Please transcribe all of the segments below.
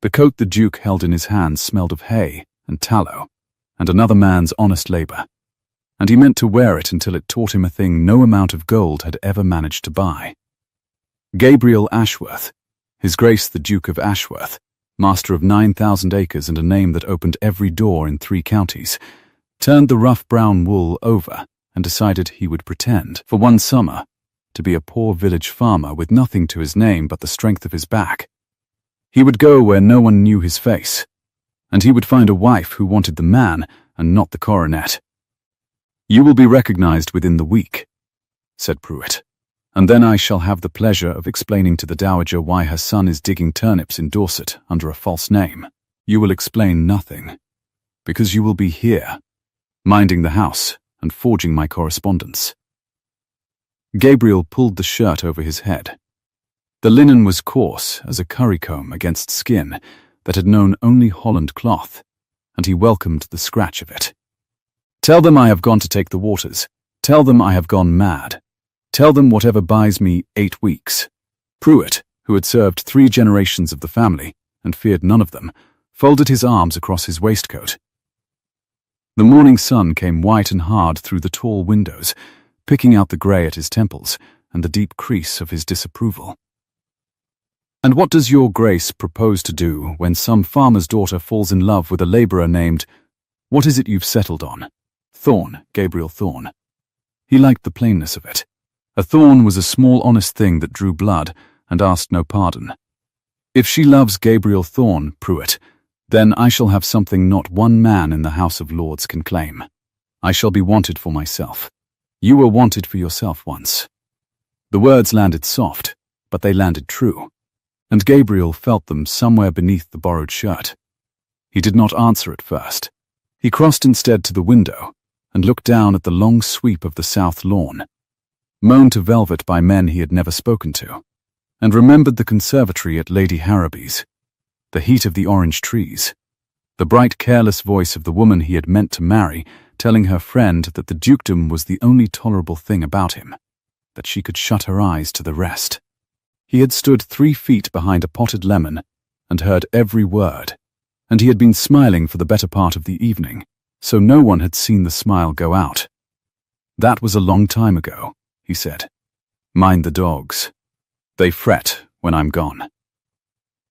The coat the Duke held in his hands smelled of hay and tallow, and another man's honest labour, and he meant to wear it until it taught him a thing no amount of gold had ever managed to buy. Gabriel Ashworth, His Grace the Duke of Ashworth, master of 9,000 acres and a name that opened every door in 3 counties, turned the rough brown wool over and decided he would pretend, for one summer, to be a poor village farmer with nothing to his name but the strength of his back. He would go where no one knew his face, and he would find a wife who wanted the man and not the coronet. "You will be recognized within the week," said Pruitt, "and then I shall have the pleasure of explaining to the Dowager why her son is digging turnips in Dorset under a false name. You will explain nothing, because you will be here, minding the house and forging my correspondence." Gabriel pulled the shirt over his head. The linen was coarse as a currycomb against skin that had known only Holland cloth, and he welcomed the scratch of it. "Tell them I have gone to take the waters. Tell them I have gone mad. Tell them whatever buys me 8 weeks. Pruitt, who had served 3 generations of the family and feared none of them, folded his arms across his waistcoat. The morning sun came white and hard through the tall windows, picking out the grey at his temples and the deep crease of his disapproval. "And what does your Grace propose to do when some farmer's daughter falls in love with a labourer named— what is it you've settled on?" "Thorn, Gabriel Thorn." He liked the plainness of it. A thorn was a small honest thing that drew blood and asked no pardon. "If she loves Gabriel Thorn, Pruitt, then I shall have something not one man in the House of Lords can claim. I shall be wanted for myself. You were wanted for yourself once." The words landed soft, but they landed true, and Gabriel felt them somewhere beneath the borrowed shirt. He did not answer at first. He crossed instead to the window and looked down at the long sweep of the south lawn, mown to velvet by men he had never spoken to, and remembered the conservatory at Lady Harrowby's, the heat of the orange trees, the bright careless voice of the woman he had meant to marry telling her friend that the dukedom was the only tolerable thing about him, that she could shut her eyes to the rest. He had stood 3 feet behind a potted lemon and heard every word, and he had been smiling for the better part of the evening, so no one had seen the smile go out. "That was a long time ago," he said. "Mind the dogs. They fret when I'm gone."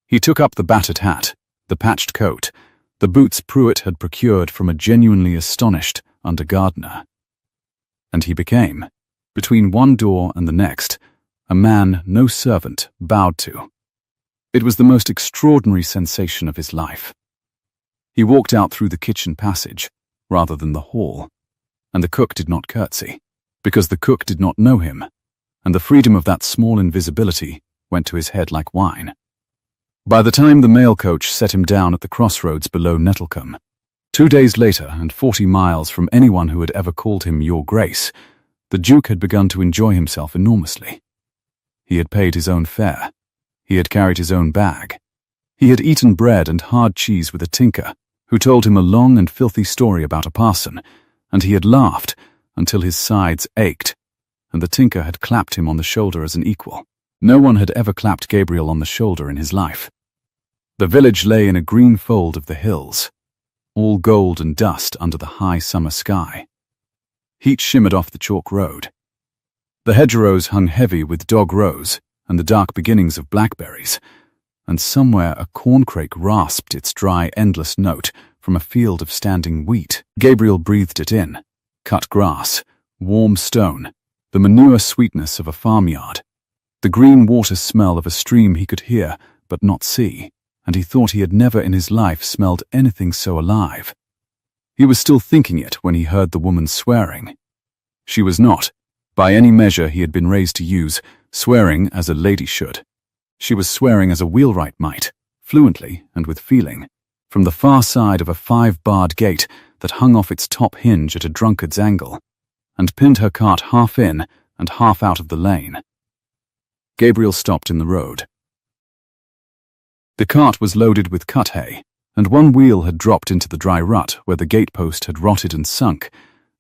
He took up the battered hat, the patched coat, the boots Pruitt had procured from a genuinely astonished under-gardener, and he became, between one door and the next, a man no servant bowed to. It was the most extraordinary sensation of his life. He walked out through the kitchen passage, rather than the hall, and the cook did not curtsy, because the cook did not know him, and the freedom of that small invisibility went to his head like wine. By the time the mail coach set him down at the crossroads below Nettlecombe, 2 days later and 40 miles from anyone who had ever called him Your Grace, the Duke had begun to enjoy himself enormously. He had paid his own fare. He had carried his own bag. He had eaten bread and hard cheese with a tinker who told him a long and filthy story about a parson, and he had laughed until his sides ached, and the tinker had clapped him on the shoulder as an equal. No one had ever clapped Gabriel on the shoulder in his life. The village lay in a green fold of the hills, all gold and dust under the high summer sky. Heat shimmered off the chalk road. The hedgerows hung heavy with dog rose and the dark beginnings of blackberries, and somewhere a corncrake rasped its dry, endless note from a field of standing wheat. Gabriel breathed it in: cut grass, warm stone, the manure sweetness of a farmyard, the green water smell of a stream he could hear but not see, and he thought he had never in his life smelled anything so alive. He was still thinking it when he heard the woman swearing. She was not, by any measure he had been raised to use, swearing as a lady should. She was swearing as a wheelwright might, fluently and with feeling, from the far side of a 5-barred gate that hung off its top hinge at a drunkard's angle, and pinned her cart half in and half out of the lane. Gabriel stopped in the road. The cart was loaded with cut hay, and one wheel had dropped into the dry rut where the gatepost had rotted and sunk,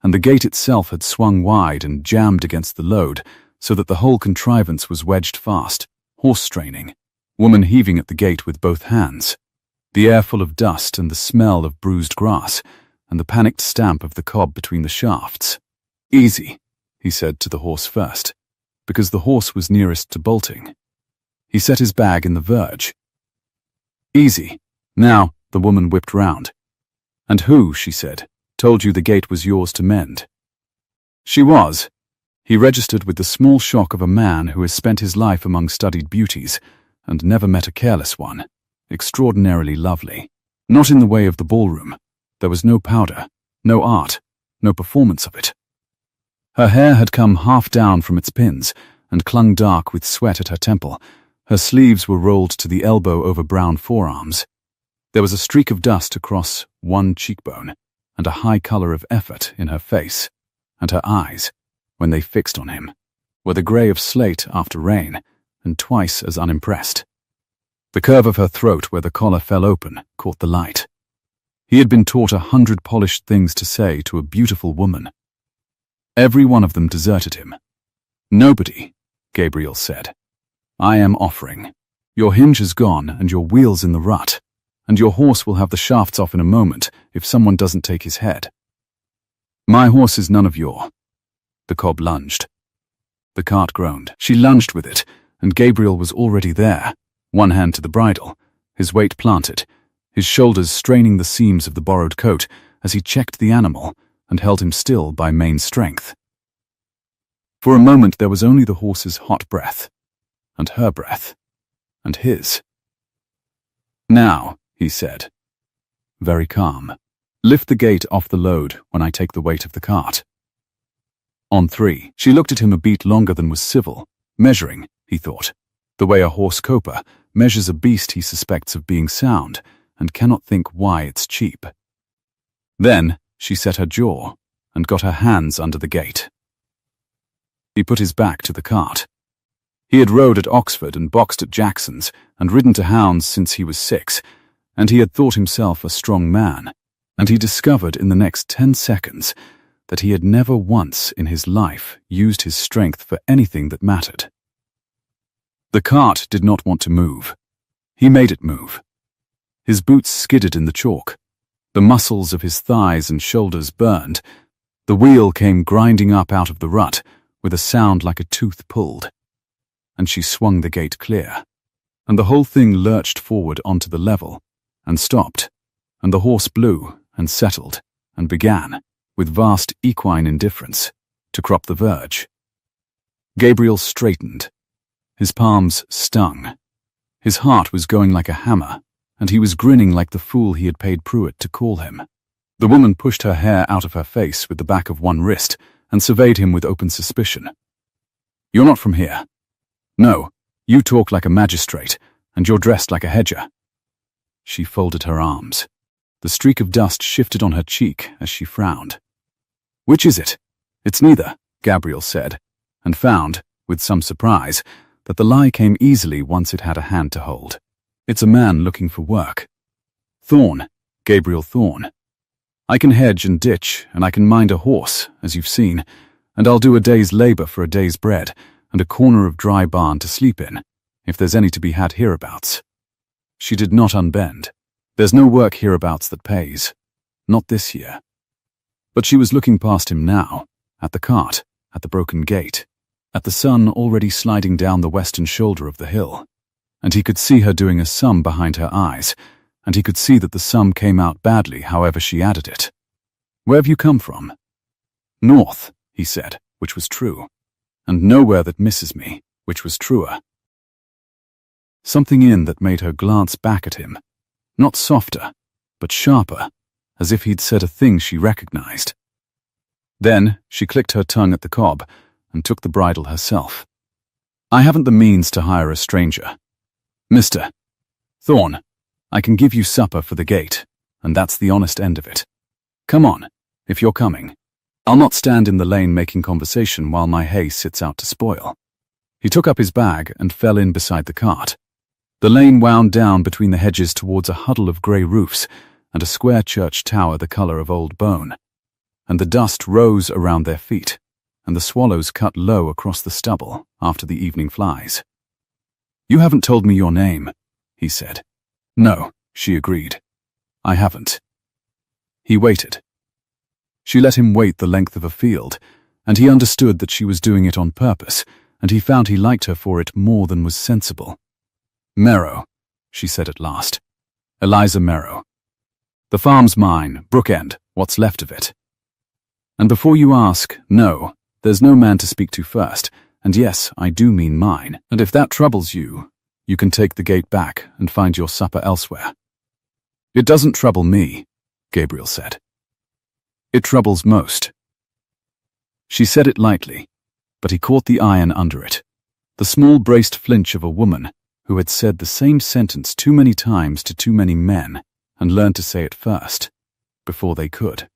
and the gate itself had swung wide and jammed against the load, so that the whole contrivance was wedged fast, horse-straining, woman heaving at the gate with both hands. the air full of dust and the smell of bruised grass, and the panicked stamp of the cob between the shafts. "Easy," he said to the horse first, because the horse was nearest to bolting. He set his bag in the verge. "Easy." Now, the woman whipped round. "And who," she said, "told you the gate was yours to mend?" She was. He registered with the small shock of a man who has spent his life among studied beauties and never met a careless one, extraordinarily lovely. Not in the way of the ballroom. There was no powder, no art, no performance of it. Her hair had come half down from its pins and clung dark with sweat at her temple. Her sleeves were rolled to the elbow over brown forearms. There was a streak of dust across one cheekbone and a high color of effort in her face, and her eyes, when they fixed on him, were the grey of slate after rain and twice as unimpressed. The curve of her throat where the collar fell open caught the light. He had been taught 100 polished things to say to a beautiful woman. Every one of them deserted him. "Nobody," Gabriel said. "I am offering. Your hinge is gone and your wheel's in the rut, and your horse will have the shafts off in a moment if someone doesn't take his head." "My horse is none of your—" The cob lunged. The cart groaned. She lunged with it, and Gabriel was already there, one hand to the bridle, his weight planted, his shoulders straining the seams of the borrowed coat as he checked the animal and held him still by main strength. For a moment there was only the horse's hot breath, and her breath, and his. "Now," he said, very calm, "lift the gate off the load when I take the weight of the cart." On 3, she looked at him a beat longer than was civil, measuring, he thought, the way a horse coper measures a beast he suspects of being sound and cannot think why it's cheap. Then she set her jaw and got her hands under the gate. He put his back to the cart. He had rode at Oxford and boxed at Jackson's and ridden to hounds since he was 6, and he had thought himself a strong man, and he discovered in the next 10 seconds that he had never once in his life used his strength for anything that mattered. The cart did not want to move. He made it move. His boots skidded in the chalk. The muscles of his thighs and shoulders burned. The wheel came grinding up out of the rut with a sound like a tooth pulled. And she swung the gate clear. And the whole thing lurched forward onto the level and stopped. And the horse blew and settled and began, with vast equine indifference, to crop the verge. Gabriel straightened. His palms stung. His heart was going like a hammer, and he was grinning like the fool he had paid Pruitt to call him. The woman pushed her hair out of her face with the back of one wrist and surveyed him with open suspicion. "You're not from here. No, you talk like a magistrate, and you're dressed like a hedger." She folded her arms. The streak of dust shifted on her cheek as she frowned. "Which is it?" "It's neither," Gabriel said, and found, with some surprise, that the lie came easily once it had a hand to hold. "It's a man looking for work. Thorne, Gabriel Thorne. I can hedge and ditch, and I can mind a horse, as you've seen, and I'll do a day's labor for a day's bread, and a corner of dry barn to sleep in, if there's any to be had hereabouts." She did not unbend. There's no work hereabouts that pays. Not this year. But she was looking past him now, at the cart, at the broken gate, at the sun already sliding down the western shoulder of the hill, and he could see her doing a sum behind her eyes, and he could see that the sum came out badly however she added it. "Where have you come from?" "North," he said, which was true, "and nowhere that misses me," which was truer. Something in that made her glance back at him, not softer, but sharper, as if he'd said a thing she recognized. Then she clicked her tongue at the cob and took the bridle herself. "I haven't the means to hire a stranger. Mr. Thorne, I can give you supper for the gate, and that's the honest end of it. Come on, if you're coming. I'll not stand in the lane making conversation while my hay sits out to spoil." He took up his bag and fell in beside the cart. The lane wound down between the hedges towards a huddle of grey roofs and a square church tower the colour of old bone, and the dust rose around their feet, and the swallows cut low across the stubble after the evening flies. "You haven't told me your name," he said. "No, she agreed. I haven't. He waited. She let him wait the length of a field, and he understood that she was doing it on purpose, and he found he liked her for it more than was sensible. Merrow, she said at last. Eliza Merrow. The farm's mine, Brookend, what's left of it. And before you ask, no, there's no man to speak to first, and yes, I do mean mine, and if that troubles you, you can take the gate back and find your supper elsewhere. It doesn't trouble me, Gabriel said. It troubles most. She said it lightly, but he caught the iron under it, the small braced flinch of a woman who had said the same sentence too many times to too many men and learned to say it first, before they could.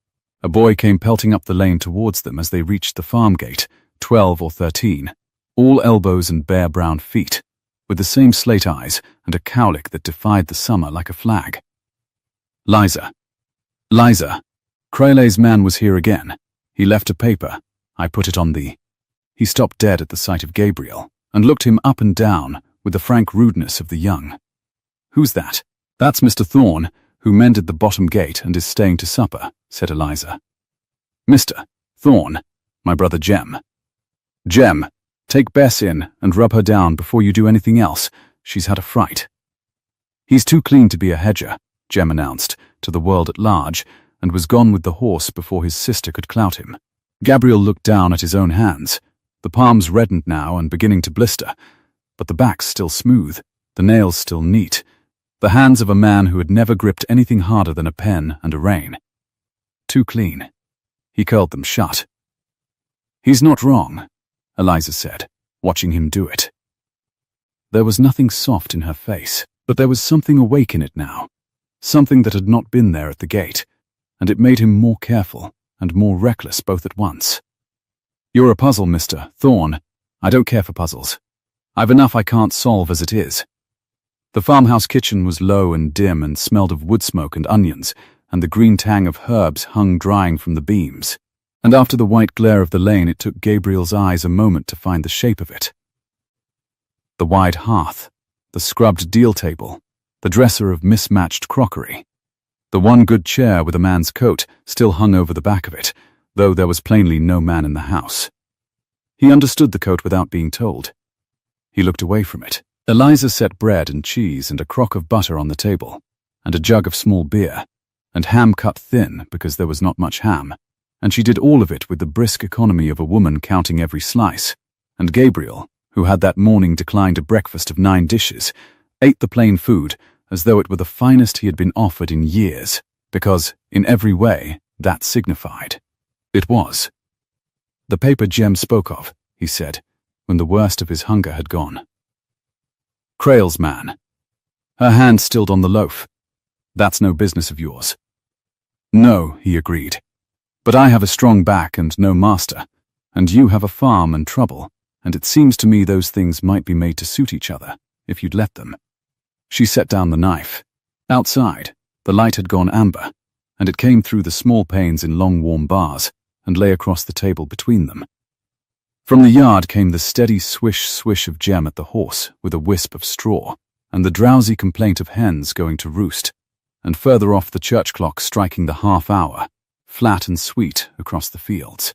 A boy came pelting up the lane towards them as they reached the farm gate, 12 or 13, all elbows and bare brown feet, with the same slate eyes and a cowlick that defied the summer like a flag. Liza. Crayleigh's man was here again. He left a paper. I put it on the... He stopped dead at the sight of Gabriel and looked him up and down with the frank rudeness of the young. Who's that? That's Mr. Thorne, who mended the bottom gate and is staying to supper, said Eliza. Mr. Thorne, my brother Jem. Jem, take Bess in and rub her down before you do anything else. She's had a fright. He's too clean to be a hedger, Jem announced to the world at large, and was gone with the horse before his sister could clout him. Gabriel looked down at his own hands, the palms reddened now and beginning to blister, but the backs still smooth, the nails still neat, the hands of a man who had never gripped anything harder than a pen and a rein. Too clean. He curled them shut. He's not wrong, Eliza said, watching him do it. There was nothing soft in her face, but there was something awake in it now, something that had not been there at the gate, and it made him more careful and more reckless both at once. You're a puzzle, Mr. Thorne. I don't care for puzzles. I've enough I can't solve as it is. The farmhouse kitchen was low and dim and smelled of wood smoke and onions, and the green tang of herbs hung drying from the beams. And after the white glare of the lane, it took Gabriel's eyes a moment to find the shape of it. The wide hearth, the scrubbed deal table, the dresser of mismatched crockery. The one good chair with a man's coat still hung over the back of it, though there was plainly no man in the house. He understood the coat without being told. He looked away from it. Eliza set bread and cheese and a crock of butter on the table, and a jug of small beer, and ham cut thin because there was not much ham, and she did all of it with the brisk economy of a woman counting every slice, and Gabriel, who had that morning declined a breakfast of 9 dishes, ate the plain food as though it were the finest he had been offered in years, because, in every way, that signified. It was. The paper Jem spoke of, he said, when the worst of his hunger had gone. Crayle's man. Her hand stilled on the loaf. That's no business of yours. No, he agreed. But I have a strong back and no master, and you have a farm and trouble, and it seems to me those things might be made to suit each other, if you'd let them. She set down the knife. Outside, the light had gone amber, and it came through the small panes in long warm bars, and lay across the table between them. From the yard came the steady swish-swish of Jem at the horse with a wisp of straw, and the drowsy complaint of hens going to roost, and further off the church clock striking the half-hour, flat and sweet across the fields.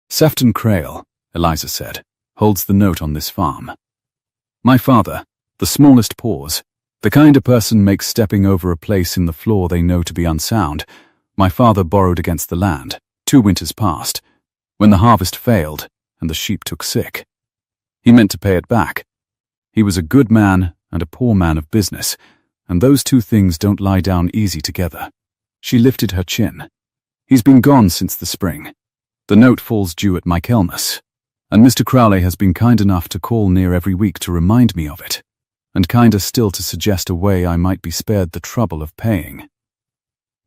Sefton Crayle, Eliza said, holds the note on this farm. My father, the smallest pause, the kind a person makes stepping over a place in the floor they know to be unsound, my father borrowed against the land, 2 winters past, when the harvest failed and the sheep took sick. He meant to pay it back. He was a good man and a poor man of business, and those 2 things don't lie down easy together. She lifted her chin. He's been gone since the spring. The note falls due at Michaelmas, and Mr. Crowley has been kind enough to call near every week to remind me of it, and kinder still to suggest a way I might be spared the trouble of paying.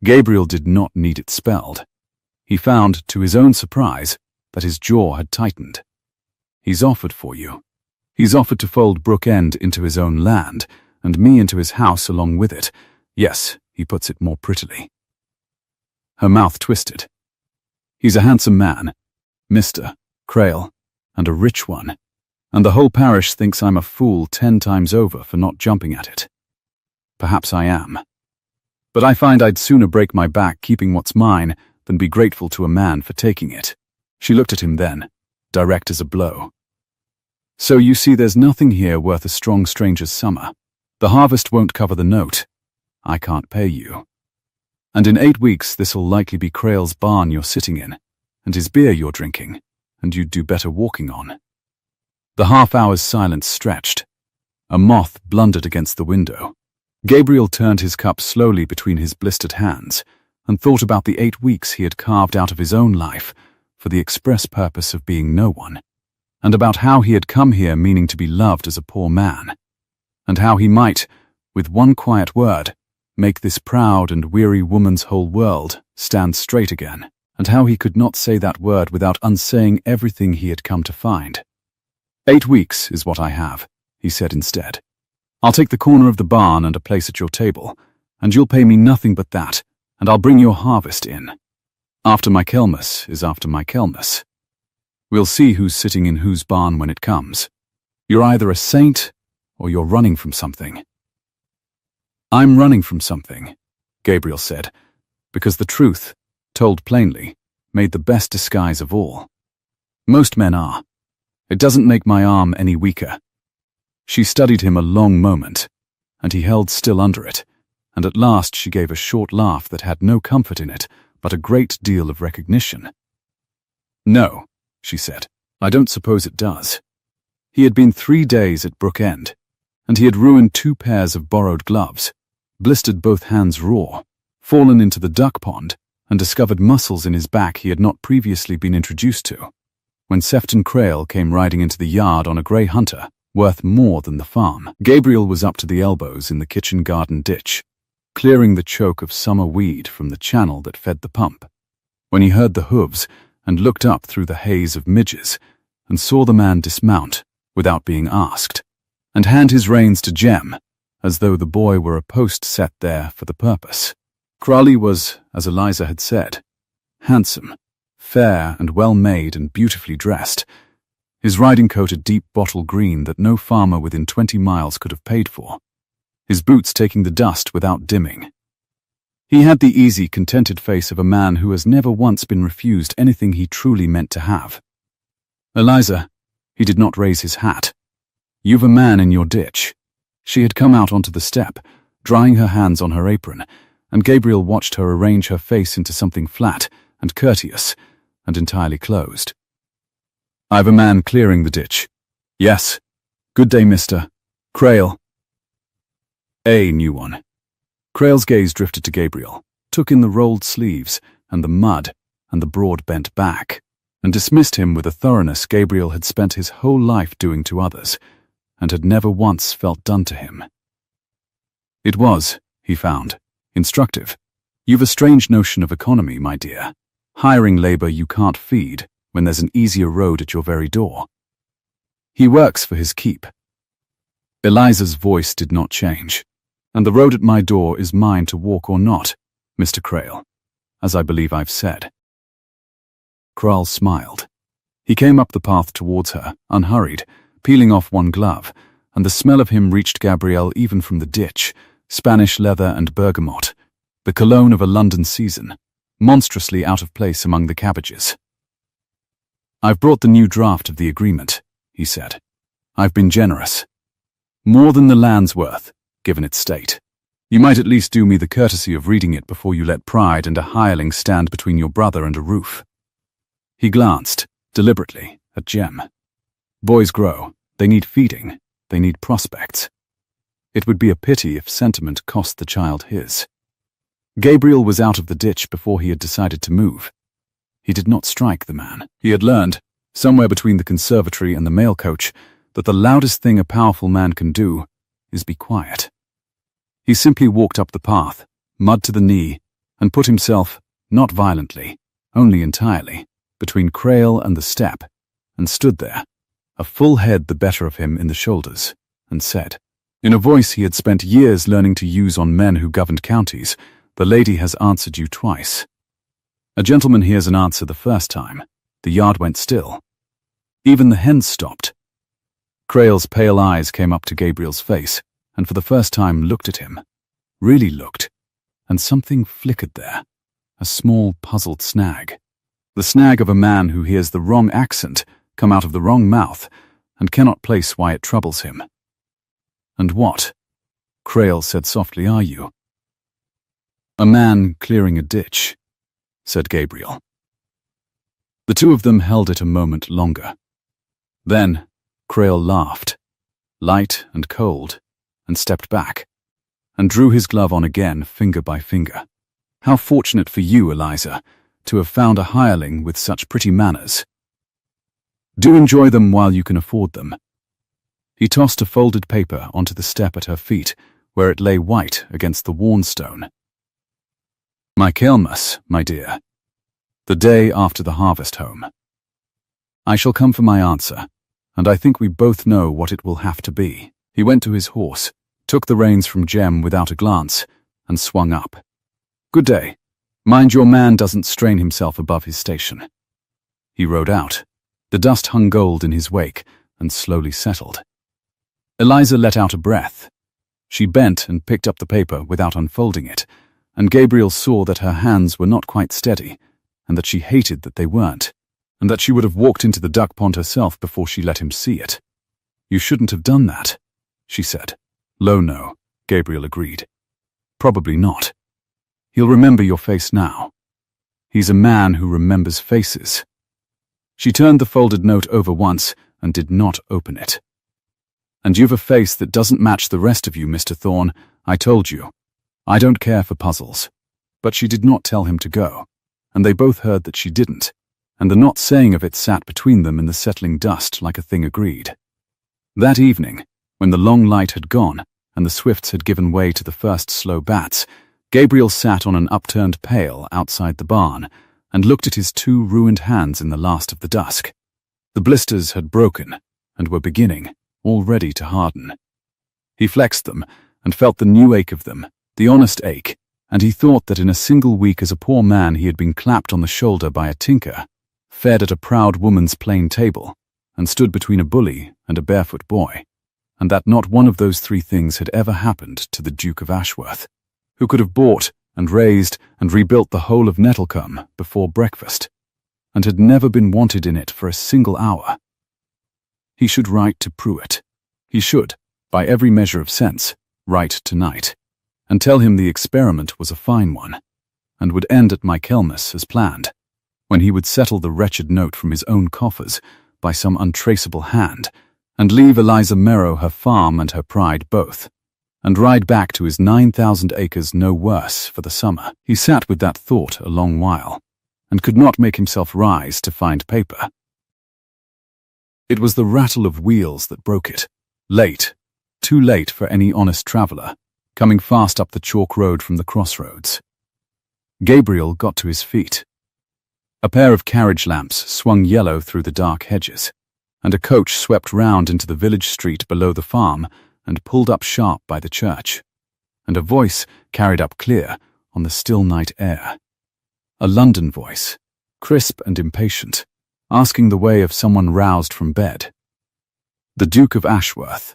Gabriel did not need it spelled. He found, to his own surprise, that his jaw had tightened. He's offered for you. He's offered to fold Brookend into his own land, and me into his house along with it. Yes, he puts it more prettily. Her mouth twisted. He's a handsome man, Mr. Crayle, and a rich one, and the whole parish thinks I'm a fool 10 times over for not jumping at it. Perhaps I am. But I find I'd sooner break my back keeping what's mine than be grateful to a man for taking it. She looked at him then, direct as a blow. So you see, there's nothing here worth a strong stranger's summer. The harvest won't cover the note. I can't pay you. And in 8 weeks this'll likely be Crail's barn you're sitting in, and his beer you're drinking, and you'd do better walking on. The half-hour's silence stretched. A moth blundered against the window. Gabriel turned his cup slowly between his blistered hands and thought about the 8 weeks he had carved out of his own life for the express purpose of being no one, and about how he had come here meaning to be loved as a poor man, and how he might, with one quiet word, make this proud and weary woman's whole world stand straight again, and how he could not say that word without unsaying everything he had come to find. 8 weeks is what I have, he said instead. I'll take the corner of the barn and a place at your table, and you'll pay me nothing but that, and I'll bring your harvest in. After Michaelmas is after Michaelmas. We'll see who's sitting in whose barn when it comes. You're either a saint or you're running from something. I'm running from something, Gabriel said, because the truth, told plainly, made the best disguise of all. Most men are. It doesn't make my arm any weaker. She studied him a long moment, and he held still under it, and at last she gave a short laugh that had no comfort in it, but a great deal of recognition. No, she said, I don't suppose it does. He had been 3 days at Brook End, and he had ruined 2 pairs of borrowed gloves, blistered both hands raw, fallen into the duck pond, and discovered muscles in his back he had not previously been introduced to, when Sefton Crail came riding into the yard on a grey hunter, worth more than the farm. Gabriel was up to the elbows in the kitchen garden ditch, clearing the choke of summer weed from the channel that fed the pump, when he heard the hooves and looked up through the haze of midges and saw the man dismount without being asked, and hand his reins to Jem, as though the boy were a post set there for the purpose. Crawley was, as Eliza had said, handsome, fair and well-made and beautifully dressed, his riding coat a deep bottle green that no farmer within 20 miles could have paid for, his boots taking the dust without dimming. He had the easy, contented face of a man who has never once been refused anything he truly meant to have. Eliza, he did not raise his hat. You've a man in your ditch. She had come out onto the step, drying her hands on her apron, and Gabriel watched her arrange her face into something flat and courteous and entirely closed. I've a man clearing the ditch. Yes. Good day, Mr. Crail. A new one. Crail's gaze drifted to Gabriel, took in the rolled sleeves and the mud and the broad bent back, and dismissed him with a thoroughness Gabriel had spent his whole life doing to others, and had never once felt done to him. It was, he found, instructive. You've a strange notion of economy, my dear, hiring labor you can't feed when there's an easier road at your very door. He works for his keep. Eliza's voice did not change, and the road at my door is mine to walk or not, Mr. Crail, as I believe I've said. Crail smiled. He came up the path towards her, unhurried, peeling off one glove, and the smell of him reached Gabrielle even from the ditch, Spanish leather and bergamot, the cologne of a London season, monstrously out of place among the cabbages. I've brought the new draft of the agreement, he said. I've been generous. More than the land's worth, given its state. You might at least do me the courtesy of reading it before you let pride and a hireling stand between your brother and a roof. He glanced, deliberately, at Jem. Boys grow. They need feeding. They need prospects. It would be a pity if sentiment cost the child his. Gabriel was out of the ditch before he had decided to move. He did not strike the man. He had learned, somewhere between the conservatory and the mail coach, that the loudest thing a powerful man can do is be quiet. He simply walked up the path, mud to the knee, and put himself, not violently, only entirely, between Crail and the step, and stood there, a full head the better of him in the shoulders, and said, in a voice he had spent years learning to use on men who governed counties, "The lady has answered you twice." A gentleman hears an answer the first time. The yard went still. Even the hens stopped. Crail's pale eyes came up to Gabriel's face, and for the first time looked at him, really looked, and something flickered there, a small puzzled snag. The snag of a man who hears the wrong accent come out of the wrong mouth and cannot place why it troubles him. "And what," Crail said softly, "are you?" "A man clearing a ditch," said Gabriel. The two of them held it a moment longer. Then Crail laughed, light and cold, and stepped back, and drew his glove on again, finger by finger. "How fortunate for you, Eliza, to have found a hireling with such pretty manners. Do enjoy them while you can afford them." He tossed a folded paper onto the step at her feet, where it lay white against the worn stone. "Michaelmas, my dear. The day after the harvest home. I shall come for my answer, and I think we both know what it will have to be." He went to his horse, took the reins from Jem without a glance, and swung up. "Good day. Mind your man doesn't strain himself above his station." He rode out. The dust hung gold in his wake and slowly settled. Eliza let out a breath. She bent and picked up the paper without unfolding it, and Gabriel saw that her hands were not quite steady, and that she hated that they weren't, and that she would have walked into the duck pond herself before she let him see it. "You shouldn't have done that," she said. "No," Gabriel agreed. "Probably not. He'll remember your face now. He's a man who remembers faces." She turned the folded note over once and did not open it. "And you've a face that doesn't match the rest of you, Mr. Thorne. I told you. I don't care for puzzles." But she did not tell him to go, and they both heard that she didn't, and the not saying of it sat between them in the settling dust like a thing agreed. That evening, when the long light had gone and the swifts had given way to the first slow bats, Gabriel sat on an upturned pail outside the barn and looked at his two ruined hands in the last of the dusk. The blisters had broken and were beginning, already, to harden. He flexed them and felt the new ache of them, the honest ache, and he thought that in a single week as a poor man he had been clapped on the shoulder by a tinker, fed at a proud woman's plain table, and stood between a bully and a barefoot boy, and that not one of those three things had ever happened to the Duke of Ashworth, who could have bought and raised and rebuilt the whole of Nettlecombe before breakfast, and had never been wanted in it for a single hour. He should write to Pruitt. He should, by every measure of sense, write tonight, and tell him the experiment was a fine one, and would end at Michaelmas as planned, when he would settle the wretched note from his own coffers by some untraceable hand, and leave Eliza Merrow her farm and her pride both, and ride back to his 9,000 acres no worse for the summer. He sat with that thought a long while, and could not make himself rise to find paper. It was the rattle of wheels that broke it, late, too late for any honest traveller, coming fast up the chalk road from the crossroads. Gabriel got to his feet. A pair of carriage lamps swung yellow through the dark hedges, and a coach swept round into the village street below the farm and pulled up sharp by the church, and a voice carried up clear on the still night air. A London voice, crisp and impatient, asking the way of someone roused from bed. The Duke of Ashworth.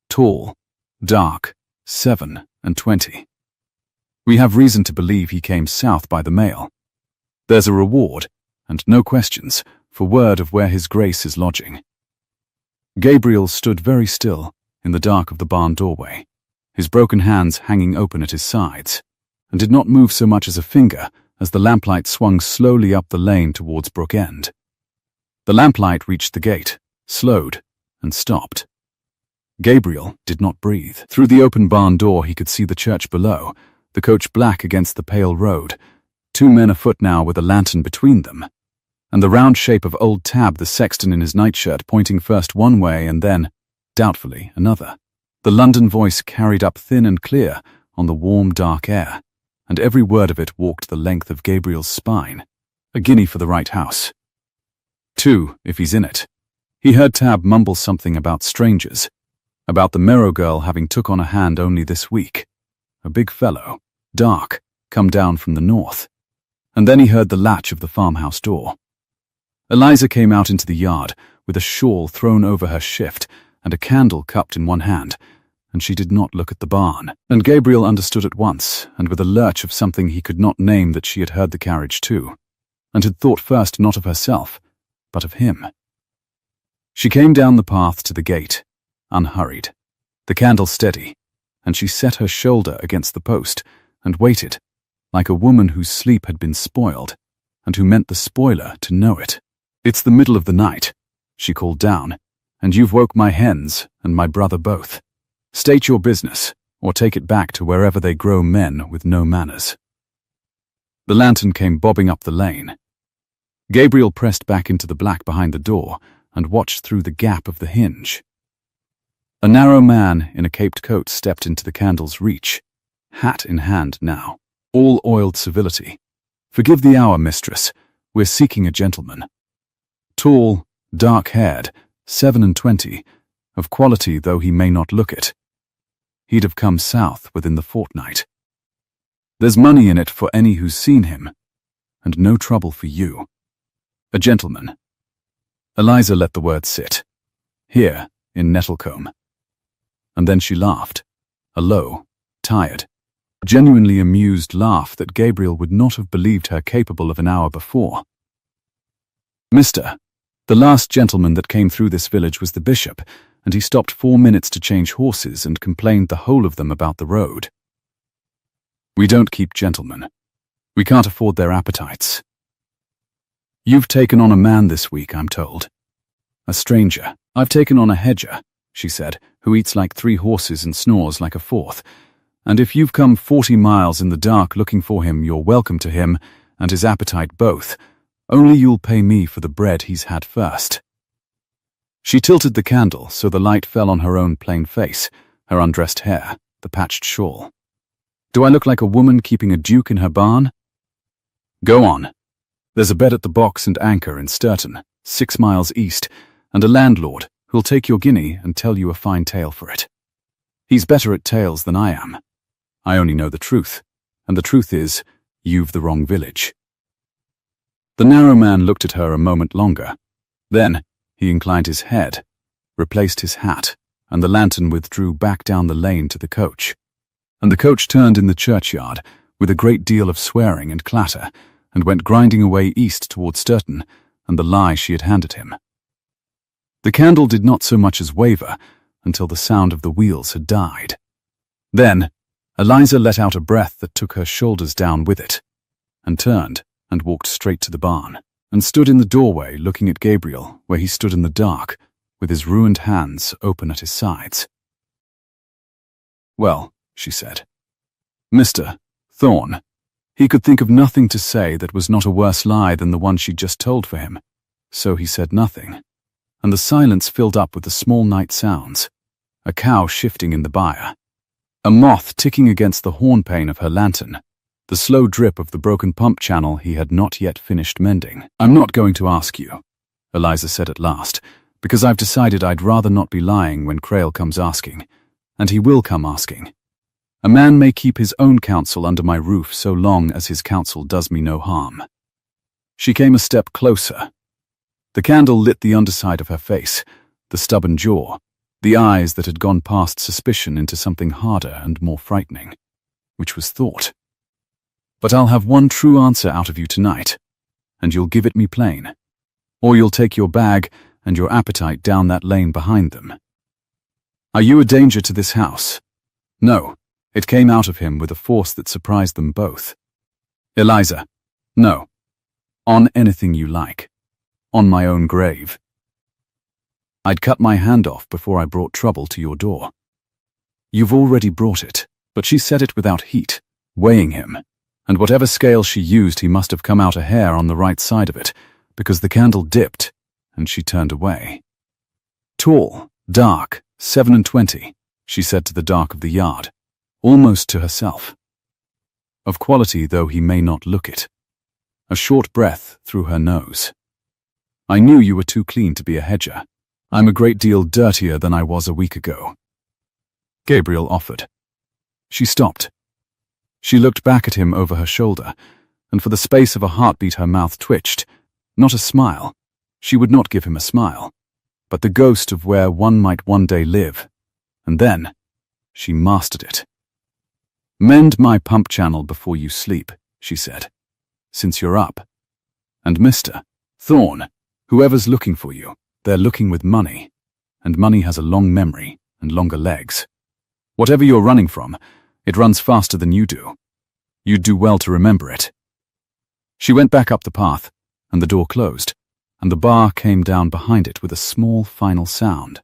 Tall, dark, 27. We have reason to believe he came south by the mail. There's a reward, and no questions, for word of where his grace is lodging. Gabriel stood very still in the dark of the barn doorway, his broken hands hanging open at his sides, and did not move so much as a finger as the lamplight swung slowly up the lane towards Brook End. The lamplight reached the gate, slowed, and stopped. Gabriel did not breathe. Through the open barn door he could see the church below, the coach black against the pale road, 2 men afoot now with a lantern between them, and the round shape of old Tab the sexton in his nightshirt pointing first one way and then, doubtfully, another. The London voice carried up thin and clear on the warm dark air, and every word of it walked the length of Gabriel's spine. A guinea for the right house. 2, if he's in it. He heard Tab mumble something about strangers, about the Merrow girl having took on a hand only this week. A big fellow, dark, come down from the north. And then he heard the latch of the farmhouse door. Eliza came out into the yard with a shawl thrown over her shift and a candle cupped in one hand, and she did not look at the barn. And Gabriel understood at once, and with a lurch of something he could not name, that she had heard the carriage too, and had thought first not of herself, but of him. She came down the path to the gate, unhurried, the candle steady, and she set her shoulder against the post and waited, like a woman whose sleep had been spoiled, and who meant the spoiler to know it. "It's the middle of the night," she called down, "and you've woke my hens and my brother both. State your business, or take it back to wherever they grow men with no manners." The lantern came bobbing up the lane. Gabriel pressed back into the black behind the door and watched through the gap of the hinge. A narrow man in a caped coat stepped into the candle's reach, hat in hand now, all oiled civility. "Forgive the hour, mistress. We're seeking a gentleman. Tall, dark-haired, 27, of quality though he may not look it. He'd have come south within the fortnight. There's money in it for any who's seen him, and no trouble for you. A gentleman." Eliza let the word sit, here in Nettlecombe. And then she laughed, a low, tired, genuinely amused laugh that Gabriel would not have believed her capable of an hour before. "Mister, the last gentleman that came through this village was the bishop, and he stopped 4 minutes to change horses and complained the whole of them about the road. We don't keep gentlemen. We can't afford their appetites. You've taken on a man this week, I'm told. A stranger. I've taken on a hedger," she said, "who eats like 3 horses and snores like a 4th. And if you've come 40 miles in the dark looking for him, you're welcome to him and his appetite both. Only you'll pay me for the bread he's had first." She tilted the candle so the light fell on her own plain face, her undressed hair, the patched shawl. "Do I look like a woman keeping a duke in her barn? Go on. There's a bed at the Box and Anchor in Sturton, 6 miles east, and a landlord who'll take your guinea and tell you a fine tale for it. He's better at tales than I am. I only know the truth, and the truth is, you've the wrong village." The narrow man looked at her a moment longer. Then he inclined his head, replaced his hat, and the lantern withdrew back down the lane to the coach. And the coach turned in the churchyard, with a great deal of swearing and clatter, and went grinding away east toward Sturton and the lie she had handed him. The candle did not so much as waver until the sound of the wheels had died. Then Eliza let out a breath that took her shoulders down with it, and turned and walked straight to the barn, and stood in the doorway looking at Gabriel where he stood in the dark, with his ruined hands open at his sides. "Well," she said, "Mr. Thorne." He could think of nothing to say that was not a worse lie than the one she'd just told for him, so he said nothing, and the silence filled up with the small night sounds, a cow shifting in the byre, a moth ticking against the hornpane of her lantern, the slow drip of the broken pump channel he had not yet finished mending. "I'm not going to ask you," Eliza said at last, "because I've decided I'd rather not be lying when Crail comes asking, and he will come asking. A man may keep his own counsel under my roof so long as his counsel does me no harm." She came a step closer. The candle lit the underside of her face, the stubborn jaw, the eyes that had gone past suspicion into something harder and more frightening, which was thought. "But I'll have one true answer out of you tonight, and you'll give it me plain, or you'll take your bag and your appetite down that lane behind them. Are you a danger to this house?" "No." It came out of him with a force that surprised them both. "Eliza, no. On anything you like. On my own grave. I'd cut my hand off before I brought trouble to your door." "You've already brought it." But she said it without heat, weighing him, and whatever scale she used he must have come out a hair on the right side of it, because the candle dipped, and she turned away. "Tall, dark, 27, she said to the dark of the yard, almost to herself. "Of quality though he may not look it." A short breath through her nose. "I knew you were too clean to be a hedger. I'm a great deal dirtier than I was a week ago." Gabriel offered. She stopped. She looked back at him over her shoulder, and for the space of a heartbeat her mouth twitched. Not a smile. She would not give him a smile, but the ghost of where one might one day live. And then She mastered it. "Mend my pump channel before you sleep," she said, "since you're up. And Mr. Thorne, whoever's looking for you, they're looking with money, and money has a long memory and longer legs. Whatever you're running from, it runs faster than you do. You'd do well to remember it." She went back up the path, and the door closed, and the bar came down behind it with a small final sound.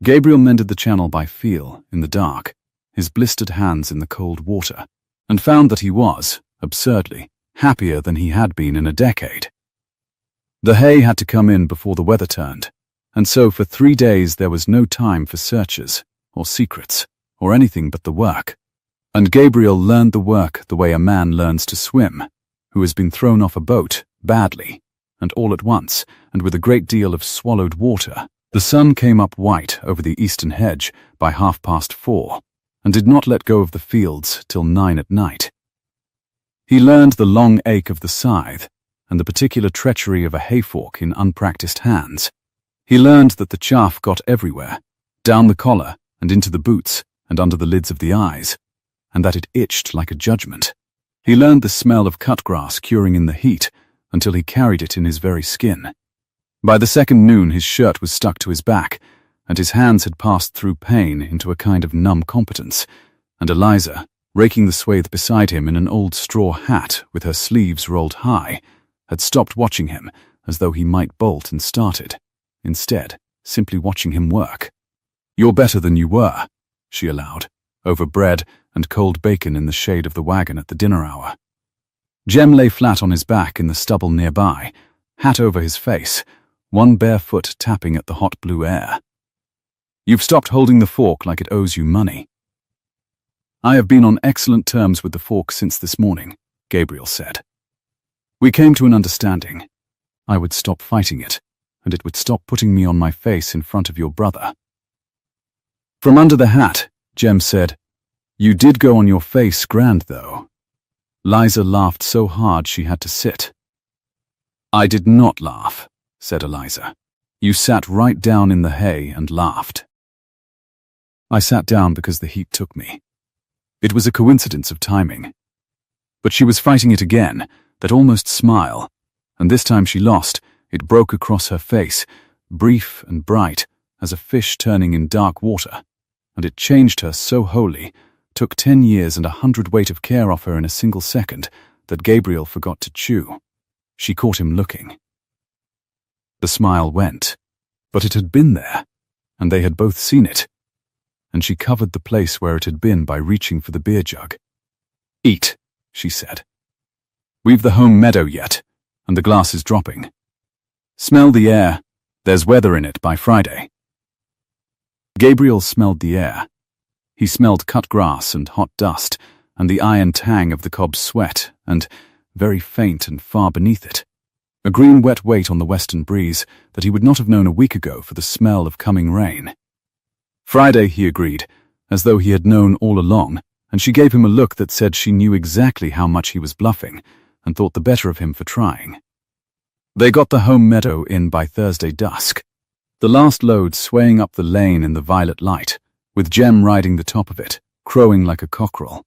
Gabriel mended the channel by feel in the dark, his blistered hands in the cold water, and found that he was, absurdly, happier than he had been in a decade. The hay had to come in before the weather turned, and so for 3 days there was no time for searches, or secrets, or anything but the work. And Gabriel learned the work the way a man learns to swim, who has been thrown off a boat, badly, and all at once, and with a great deal of swallowed water. The sun came up white over the eastern hedge by 4:30, and did not let go of the fields till 9 at night. He learned the long ache of the scythe, and the particular treachery of a hayfork in unpracticed hands. He learned that the chaff got everywhere, down the collar and into the boots and under the lids of the eyes, and that it itched like a judgment. He learned the smell of cut grass curing in the heat until he carried it in his very skin. By the second noon his shirt was stuck to his back, and his hands had passed through pain into a kind of numb competence, and Eliza, raking the swathe beside him in an old straw hat with her sleeves rolled high, had stopped watching him as though he might bolt and started, instead simply watching him work. "You're better than you were," she allowed, over bread and cold bacon in the shade of the wagon at the dinner hour. Jem lay flat on his back in the stubble nearby, hat over his face, one bare foot tapping at the hot blue air. "You've stopped holding the fork like it owes you money." "I have been on excellent terms with the fork since this morning," Gabriel said. "We came to an understanding. I would stop fighting it, and it would stop putting me on my face in front of your brother." From under the hat, Jem said, "You did go on your face grand, though." Liza laughed so hard she had to sit. "I did not laugh," said Eliza. "You sat right down in the hay and laughed." "I sat down because the heat took me. It was a coincidence of timing." But she was fighting it again, that almost smile, and this time she lost. It broke across her face, brief and bright as a fish turning in dark water, and it changed her so wholly, took 10 years and 100 weight of care off her in a single second, that Gabriel forgot to chew. She caught him looking. The smile went, but it had been there, and they had both seen it, and she covered the place where it had been by reaching for the beer jug. "Eat," she said. "We've the home meadow yet, and the glass is dropping. Smell the air. There's weather in it by Friday." Gabriel smelled the air. He smelled cut grass and hot dust, and the iron tang of the cob's sweat, and, very faint and far beneath it, a green wet weight on the western breeze that he would not have known a week ago for the smell of coming rain. Friday, he agreed, as though he had known all along, and she gave him a look that said she knew exactly how much he was bluffing, and thought the better of him for trying. They got the home meadow in by Thursday dusk, the last load swaying up the lane in the violet light, with Jem riding the top of it, crowing like a cockerel.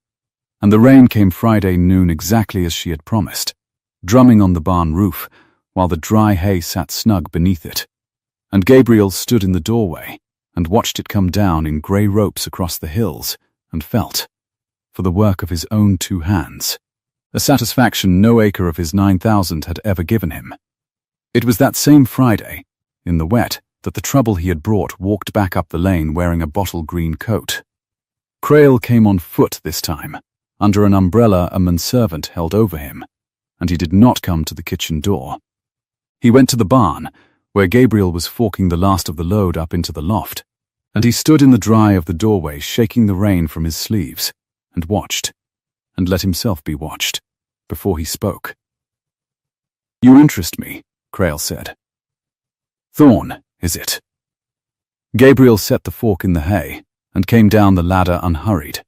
And the rain came Friday noon exactly as she had promised, drumming on the barn roof, while the dry hay sat snug beneath it. And Gabriel stood in the doorway and watched it come down in grey ropes across the hills, and felt, for the work of his own 2 hands, a satisfaction no acre of his 9,000 had ever given him. It was that same Friday, in the wet, that the trouble he had brought walked back up the lane wearing a bottle-green coat. Crail came on foot this time, under an umbrella a manservant held over him, and he did not come to the kitchen door. He went to the barn, where Gabriel was forking the last of the load up into the loft, and he stood in the dry of the doorway shaking the rain from his sleeves, and watched, and let himself be watched, before he spoke. "You interest me," Crail said. "Thorne, is it?" Gabriel set the fork in the hay, and came down the ladder unhurried,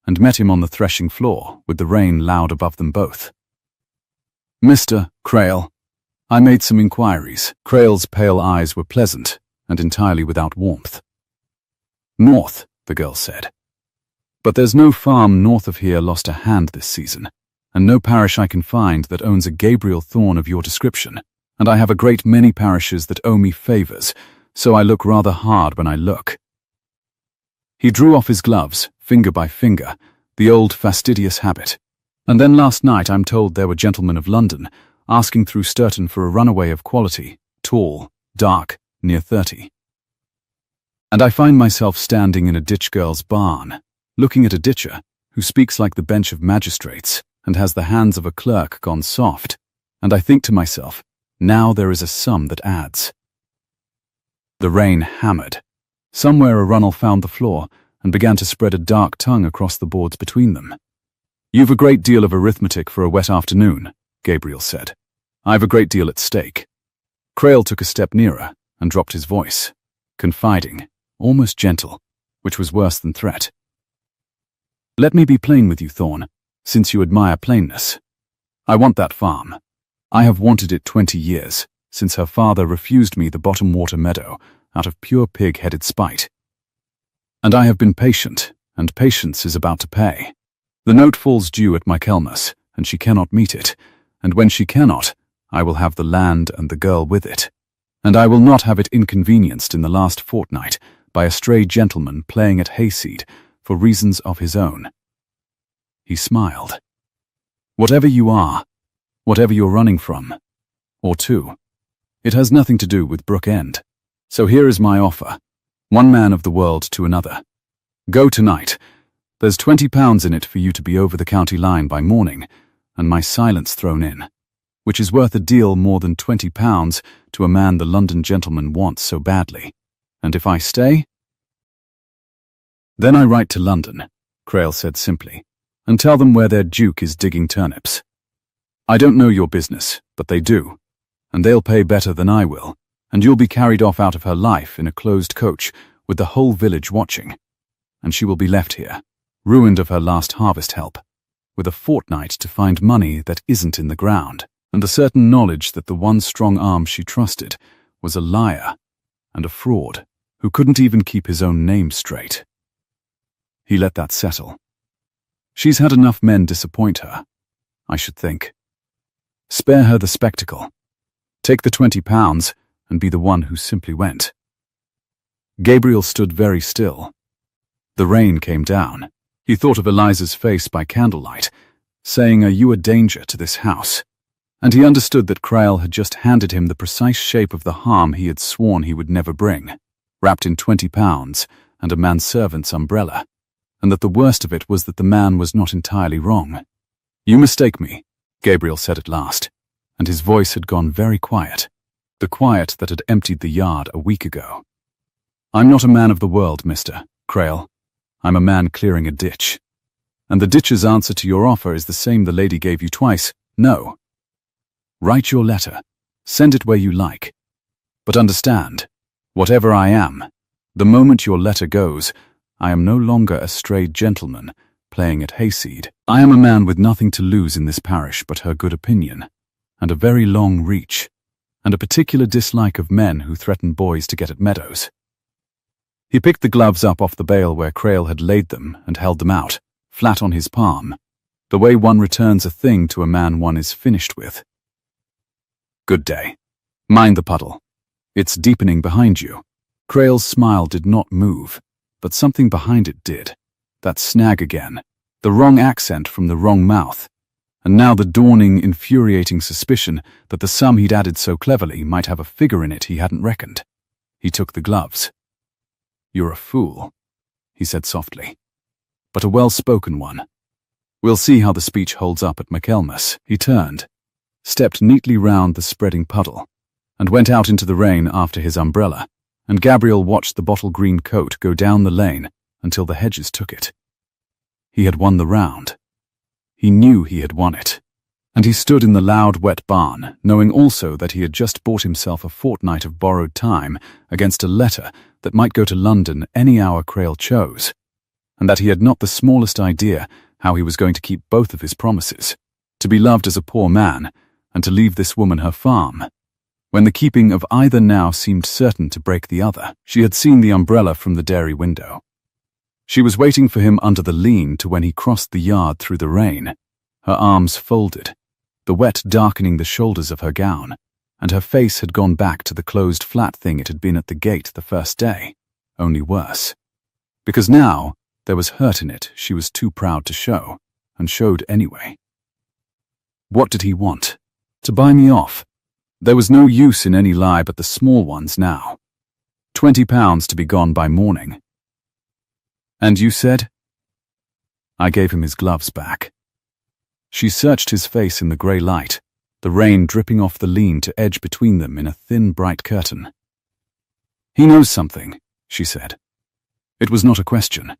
and met him on the threshing floor, with the rain loud above them both. "Mr. Crail, I made some inquiries." Crail's pale eyes were pleasant, and entirely without warmth. "North, the girl said. But there's no farm north of here lost a hand this season, and no parish I can find that owns a Gabriel Thorne of your description, and I have a great many parishes that owe me favours, so I look rather hard when I look. He drew off his gloves, finger by finger, the old fastidious habit. And then last night I'm told there were gentlemen of London asking through Sturton for a runaway of quality, tall, dark, near 30. And I find myself standing in a ditch girl's barn, looking at a ditcher who speaks like the bench of magistrates and has the hands of a clerk gone soft, and I think to myself, now there is a sum that adds. The rain hammered. Somewhere a runnel found the floor and began to spread a dark tongue across the boards between them. "You've a great deal of arithmetic for a wet afternoon," Gabriel said. "I've a great deal at stake." Crail took a step nearer and dropped his voice, confiding, almost gentle, which was worse than threat. "Let me be plain with you, Thorne, since you admire plainness. I want that farm. I have wanted it 20 years, since her father refused me the bottom water meadow out of pure pig-headed spite. And I have been patient, and patience is about to pay. The note falls due at Michaelmas, and she cannot meet it, and when she cannot, I will have the land and the girl with it, and I will not have it inconvenienced in the last fortnight by a stray gentleman playing at hayseed for reasons of his own." He smiled. "Whatever you are, whatever you're running from, or to, it has nothing to do with Brook End. So here is my offer, one man of the world to another. Go tonight. There's £20 in it for you to be over the county line by morning, and my silence thrown in, which is worth a deal more than £20 to a man the London gentleman wants so badly. And if I stay?" "Then I write to London," Crail said simply, "and tell them where their duke is digging turnips. I don't know your business, but they do, and they'll pay better than I will, and you'll be carried off out of her life in a closed coach with the whole village watching, and she will be left here, ruined of her last harvest help, with a fortnight to find money that isn't in the ground, and the certain knowledge that the one strong arm she trusted was a liar and a fraud who couldn't even keep his own name straight." He let that settle. "She's had enough men disappoint her, I should think. Spare her the spectacle. Take the £20 and be the one who simply went." Gabriel stood very still. The rain came down. He thought of Eliza's face by candlelight, saying, "Are you a danger to this house?" And he understood that Crail had just handed him the precise shape of the harm he had sworn he would never bring, wrapped in £20 and a manservant's umbrella, and that the worst of it was that the man was not entirely wrong. "You mistake me," Gabriel said at last, and his voice had gone very quiet, the quiet that had emptied the yard a week ago. "I'm not a man of the world, Mr. Crail. I'm a man clearing a ditch. And the ditcher's answer to your offer is the same the lady gave you twice, no. Write your letter, send it where you like. But understand, whatever I am, the moment your letter goes, I am no longer a strayed gentleman playing at hayseed. I am a man with nothing to lose in this parish but her good opinion, and a very long reach, and a particular dislike of men who threaten boys to get at meadows." He picked the gloves up off the bale where Crail had laid them and held them out, flat on his palm, the way one returns a thing to a man one is finished with. "Good day. Mind the puddle. It's deepening behind you." Crail's smile did not move, but something behind it did. That snag again, the wrong accent from the wrong mouth, and now the dawning, infuriating suspicion that the sum he'd added so cleverly might have a figure in it he hadn't reckoned. He took the gloves. "You're a fool," he said softly, "but a well-spoken one. We'll see how the speech holds up at Michaelmas." He turned, stepped neatly round the spreading puddle, and went out into the rain after his umbrella, and Gabriel watched the bottle-green coat go down the lane until the hedges took it. He had won the round. He knew he had won it, and he stood in the loud, wet barn, knowing also that he had just bought himself a fortnight of borrowed time against a letter that might go to London any hour Crail chose, and that he had not the smallest idea how he was going to keep both of his promises, to be loved as a poor man and to leave this woman her farm, when the keeping of either now seemed certain to break the other. She had seen the umbrella from the dairy window. She was waiting for him under the lean to when he crossed the yard through the rain, her arms folded, the wet darkening the shoulders of her gown, and her face had gone back to the closed flat thing it had been at the gate the first day, only worse. Because now there was hurt in it she was too proud to show, and showed anyway. What did he want? To buy me off. There was no use in any lie but the small ones now. £20 to be gone by morning. And you said? I gave him his gloves back. She searched his face in the grey light, the rain dripping off the lean to edge between them in a thin, bright curtain. He knows something, she said. It was not a question.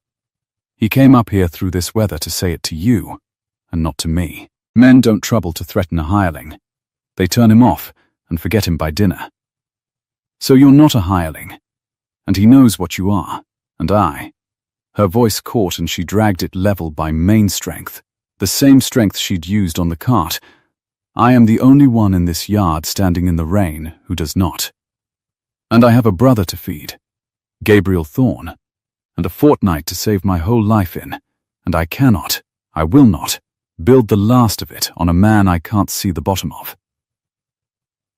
He came up here through this weather to say it to you, and not to me. Men don't trouble to threaten a hireling. They turn him off and forget him by dinner. So you're not a hireling, and he knows what you are, and I. Her voice caught and she dragged it level by main strength, the same strength she'd used on the cart. I am the only one in this yard standing in the rain who does not. And I have a brother to feed, Gabriel Thorne, and a fortnight to save my whole life in, and I cannot, I will not, build the last of it on a man I can't see the bottom of.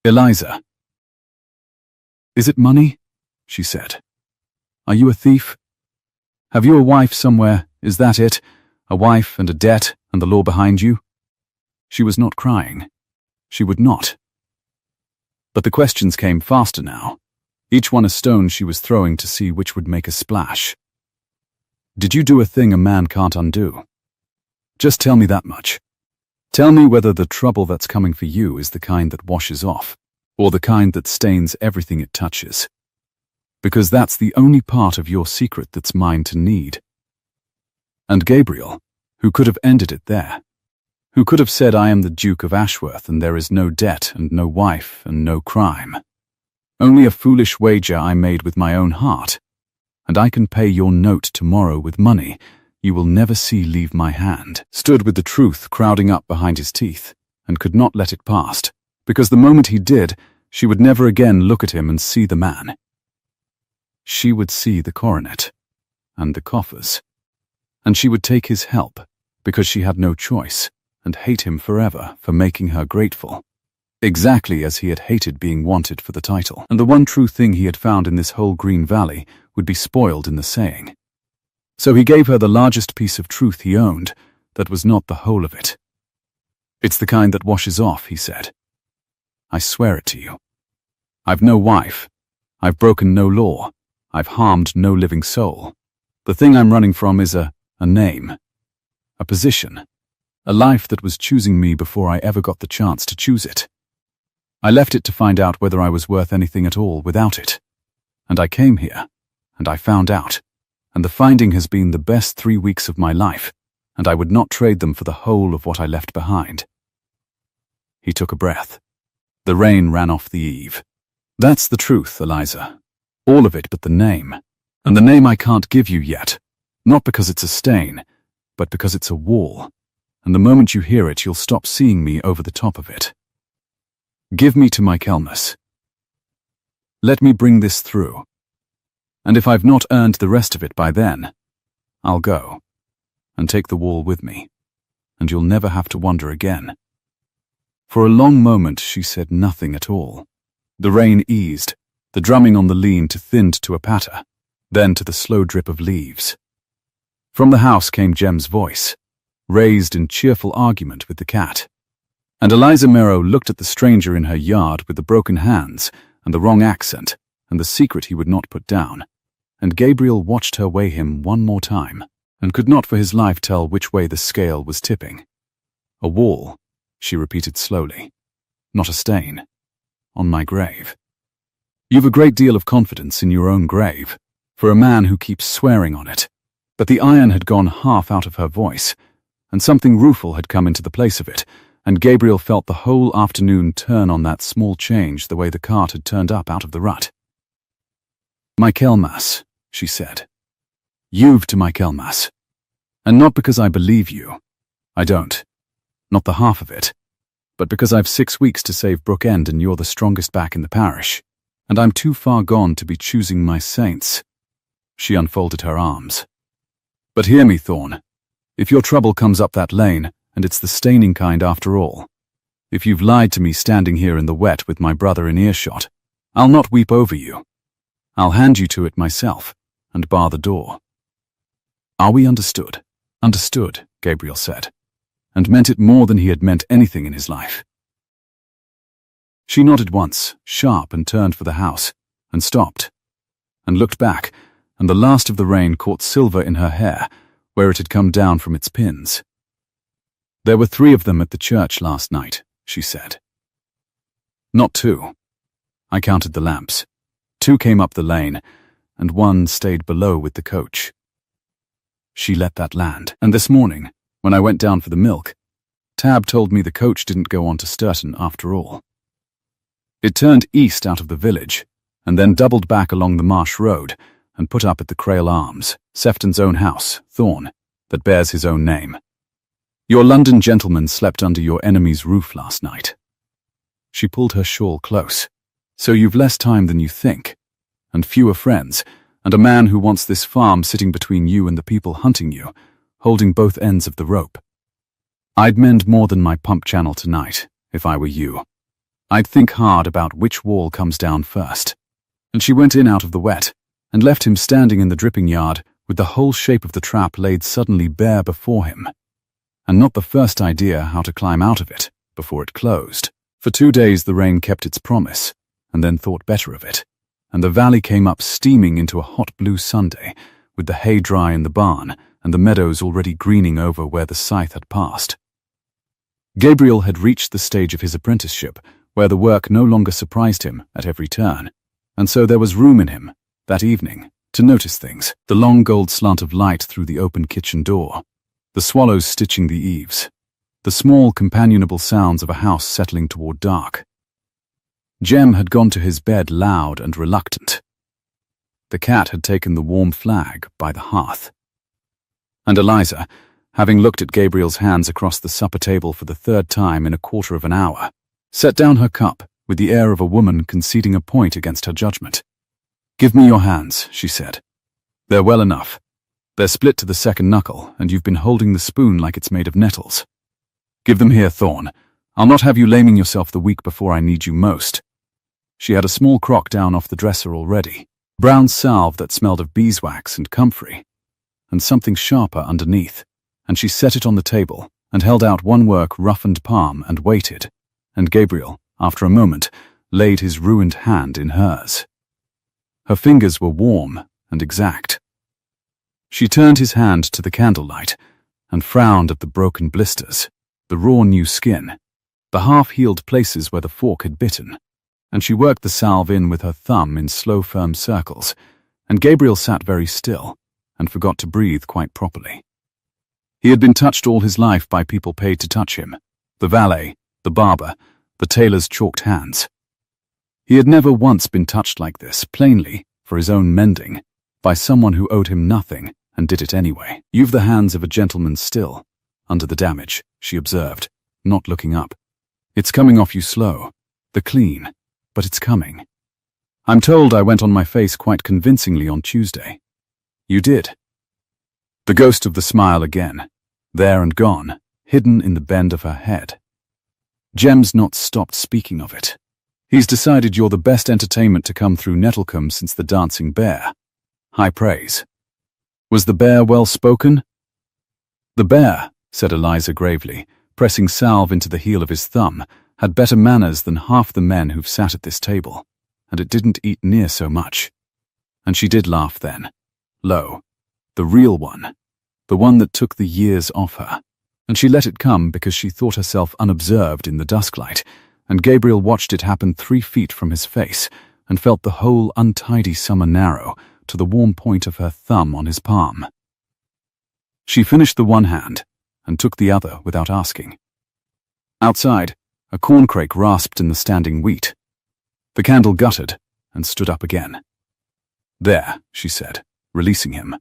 Eliza. Is it money? She said. Are you a thief? Have you a wife somewhere, is that it? A wife and a debt and the law behind you? She was not crying. She would not. But the questions came faster now, each one a stone she was throwing to see which would make a splash. Did you do a thing a man can't undo? Just tell me that much. Tell me whether the trouble that's coming for you is the kind that washes off, or the kind that stains everything it touches. Because that's the only part of your secret that's mine to need. And Gabriel, who could have ended it there, who could have said I am the Duke of Ashworth and there is no debt and no wife and no crime. Only a foolish wager I made with my own heart, and I can pay your note tomorrow with money you will never see leave my hand, stood with the truth crowding up behind his teeth, and could not let it pass, because the moment he did, she would never again look at him and see the man. She would see the coronet, and the coffers, and she would take his help, because she had no choice, and hate him forever for making her grateful, exactly as he had hated being wanted for the title, and the one true thing he had found in this whole Green Valley would be spoiled in the saying. So he gave her the largest piece of truth he owned, that was not the whole of it. It's the kind that washes off, he said. I swear it to you. I've no wife. I've broken no law. I've harmed no living soul. The thing I'm running from is a name, a position, a life that was choosing me before I ever got the chance to choose it. I left it to find out whether I was worth anything at all without it. And I came here, and I found out. And the finding has been the best 3 weeks of my life, and I would not trade them for the whole of what I left behind. He took a breath. The rain ran off the eave. That's the truth, Eliza. All of it but the name. And the name I can't give you yet. Not because it's a stain, but because it's a wall. And the moment you hear it, you'll stop seeing me over the top of it. Give me to Michaelmas. Let me bring this through. And if I've not earned the rest of it by then, I'll go, and take the wall with me, and you'll never have to wonder again. For a long moment she said nothing at all. The rain eased, the drumming on the lean thinned to a patter, then to the slow drip of leaves. From the house came Jem's voice, raised in cheerful argument with the cat. And Eliza Merrow looked at the stranger in her yard with the broken hands and the wrong accent, and the secret he would not put down, and Gabriel watched her weigh him one more time, and could not for his life tell which way the scale was tipping. A wall, she repeated slowly, not a stain, on my grave. You've a great deal of confidence in your own grave, for a man who keeps swearing on it, but the iron had gone half out of her voice, and something rueful had come into the place of it, and Gabriel felt the whole afternoon turn on that small change the way the cart had turned up out of the rut. Michaelmas, she said. You've to Michaelmas. And not because I believe you. I don't. Not the half of it. But because I've 6 weeks to save Brook End and you're the strongest back in the parish. And I'm too far gone to be choosing my saints. She unfolded her arms. But hear me, Thorn. If your trouble comes up that lane, and it's the staining kind after all, if you've lied to me standing here in the wet with my brother in earshot, I'll not weep over you. I'll hand you to it myself, and bar the door. Are we understood? Understood, Gabriel said, and meant it more than he had meant anything in his life. She nodded once, sharp, and turned for the house, and stopped, and looked back, and the last of the rain caught silver in her hair, where it had come down from its pins. There were 3 of them at the church last night, she said. Not 2. I counted the lamps. 2 came up the lane, and 1 stayed below with the coach. She let that land, and this morning, when I went down for the milk, Tab told me the coach didn't go on to Sturton after all. It turned east out of the village, and then doubled back along the marsh road, and put up at the Crail Arms, Sefton's own house, Thorn, that bears his own name. Your London gentleman slept under your enemy's roof last night. She pulled her shawl close. So you've less time than you think, and fewer friends, and a man who wants this farm sitting between you and the people hunting you, holding both ends of the rope. I'd mend more than my pump channel tonight, if I were you. I'd think hard about which wall comes down first. And she went in out of the wet, and left him standing in the dripping yard with the whole shape of the trap laid suddenly bare before him, and not the first idea how to climb out of it before it closed. For 2 days the rain kept its promise, and then thought better of it, and the valley came up steaming into a hot blue Sunday, with the hay dry in the barn and the meadows already greening over where the scythe had passed. Gabriel had reached the stage of his apprenticeship where the work no longer surprised him at every turn, and so there was room in him, that evening, to notice things: the long gold slant of light through the open kitchen door, the swallows stitching the eaves, the small companionable sounds of a house settling toward dark. Jem had gone to his bed loud and reluctant. The cat had taken the warm flag by the hearth. And Eliza, having looked at Gabriel's hands across the supper table for the 3rd time in a quarter of an hour, set down her cup with the air of a woman conceding a point against her judgment. "Give me your hands," she said. "They're well enough. They're split to the 2nd knuckle, and you've been holding the spoon like it's made of nettles. Give them here, Thorn. I'll not have you laming yourself the week before I need you most." She had a small crock down off the dresser already, brown salve that smelled of beeswax and comfrey, and something sharper underneath, and she set it on the table and held out one work roughened palm and waited, and Gabriel, after a moment, laid his ruined hand in hers. Her fingers were warm and exact. She turned his hand to the candlelight and frowned at the broken blisters, the raw new skin, the half-healed places where the fork had bitten, and she worked the salve in with her thumb in slow, firm circles, and Gabriel sat very still and forgot to breathe quite properly. He had been touched all his life by people paid to touch him: the valet, the barber, the tailor's chalked hands. He had never once been touched like this, plainly, for his own mending, by someone who owed him nothing and did it anyway. "You've the hands of a gentleman still, under the damage," she observed, not looking up. "It's coming off you slow, the clean, but it's coming. I'm told I went on my face quite convincingly on Tuesday." "You did." The ghost of the smile again, there and gone, hidden in the bend of her head. "Jem's not stopped speaking of it. He's decided you're the best entertainment to come through Nettlecombe since the Dancing Bear. High praise. Was the bear well spoken?" "The bear," said Eliza gravely, pressing salve into the heel of his thumb, "had better manners than half the men who've sat at this table, and it didn't eat near so much." And she did laugh then, low, the real one, the one that took the years off her, and she let it come because she thought herself unobserved in the dusklight, and Gabriel watched it happen 3 feet from his face and felt the whole untidy summer narrow to the warm point of her thumb on his palm. She finished the one hand and took the other without asking. Outside, a corncrake rasped in the standing wheat. The candle guttered and stood up again. "There," she said, releasing him.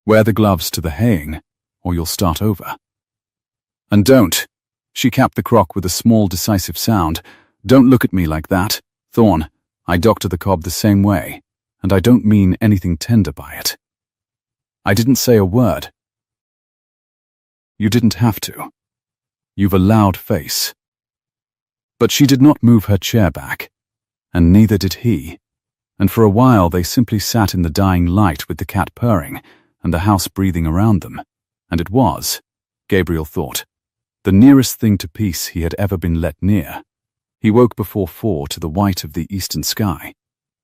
"Wear the gloves to the haying, or you'll start over. And don't," she capped the crock with a small decisive sound, "don't look at me like that, Thorn. I doctor the cob the same way, and I don't mean anything tender by it. I didn't say a word, You didn't have to. You've a loud face. But she did not move her chair back, and neither did he, and for a while they simply sat in the dying light with the cat purring and the house breathing around them, and it was, Gabriel thought, the nearest thing to peace he had ever been let near. He woke before 4 to the white of the eastern sky,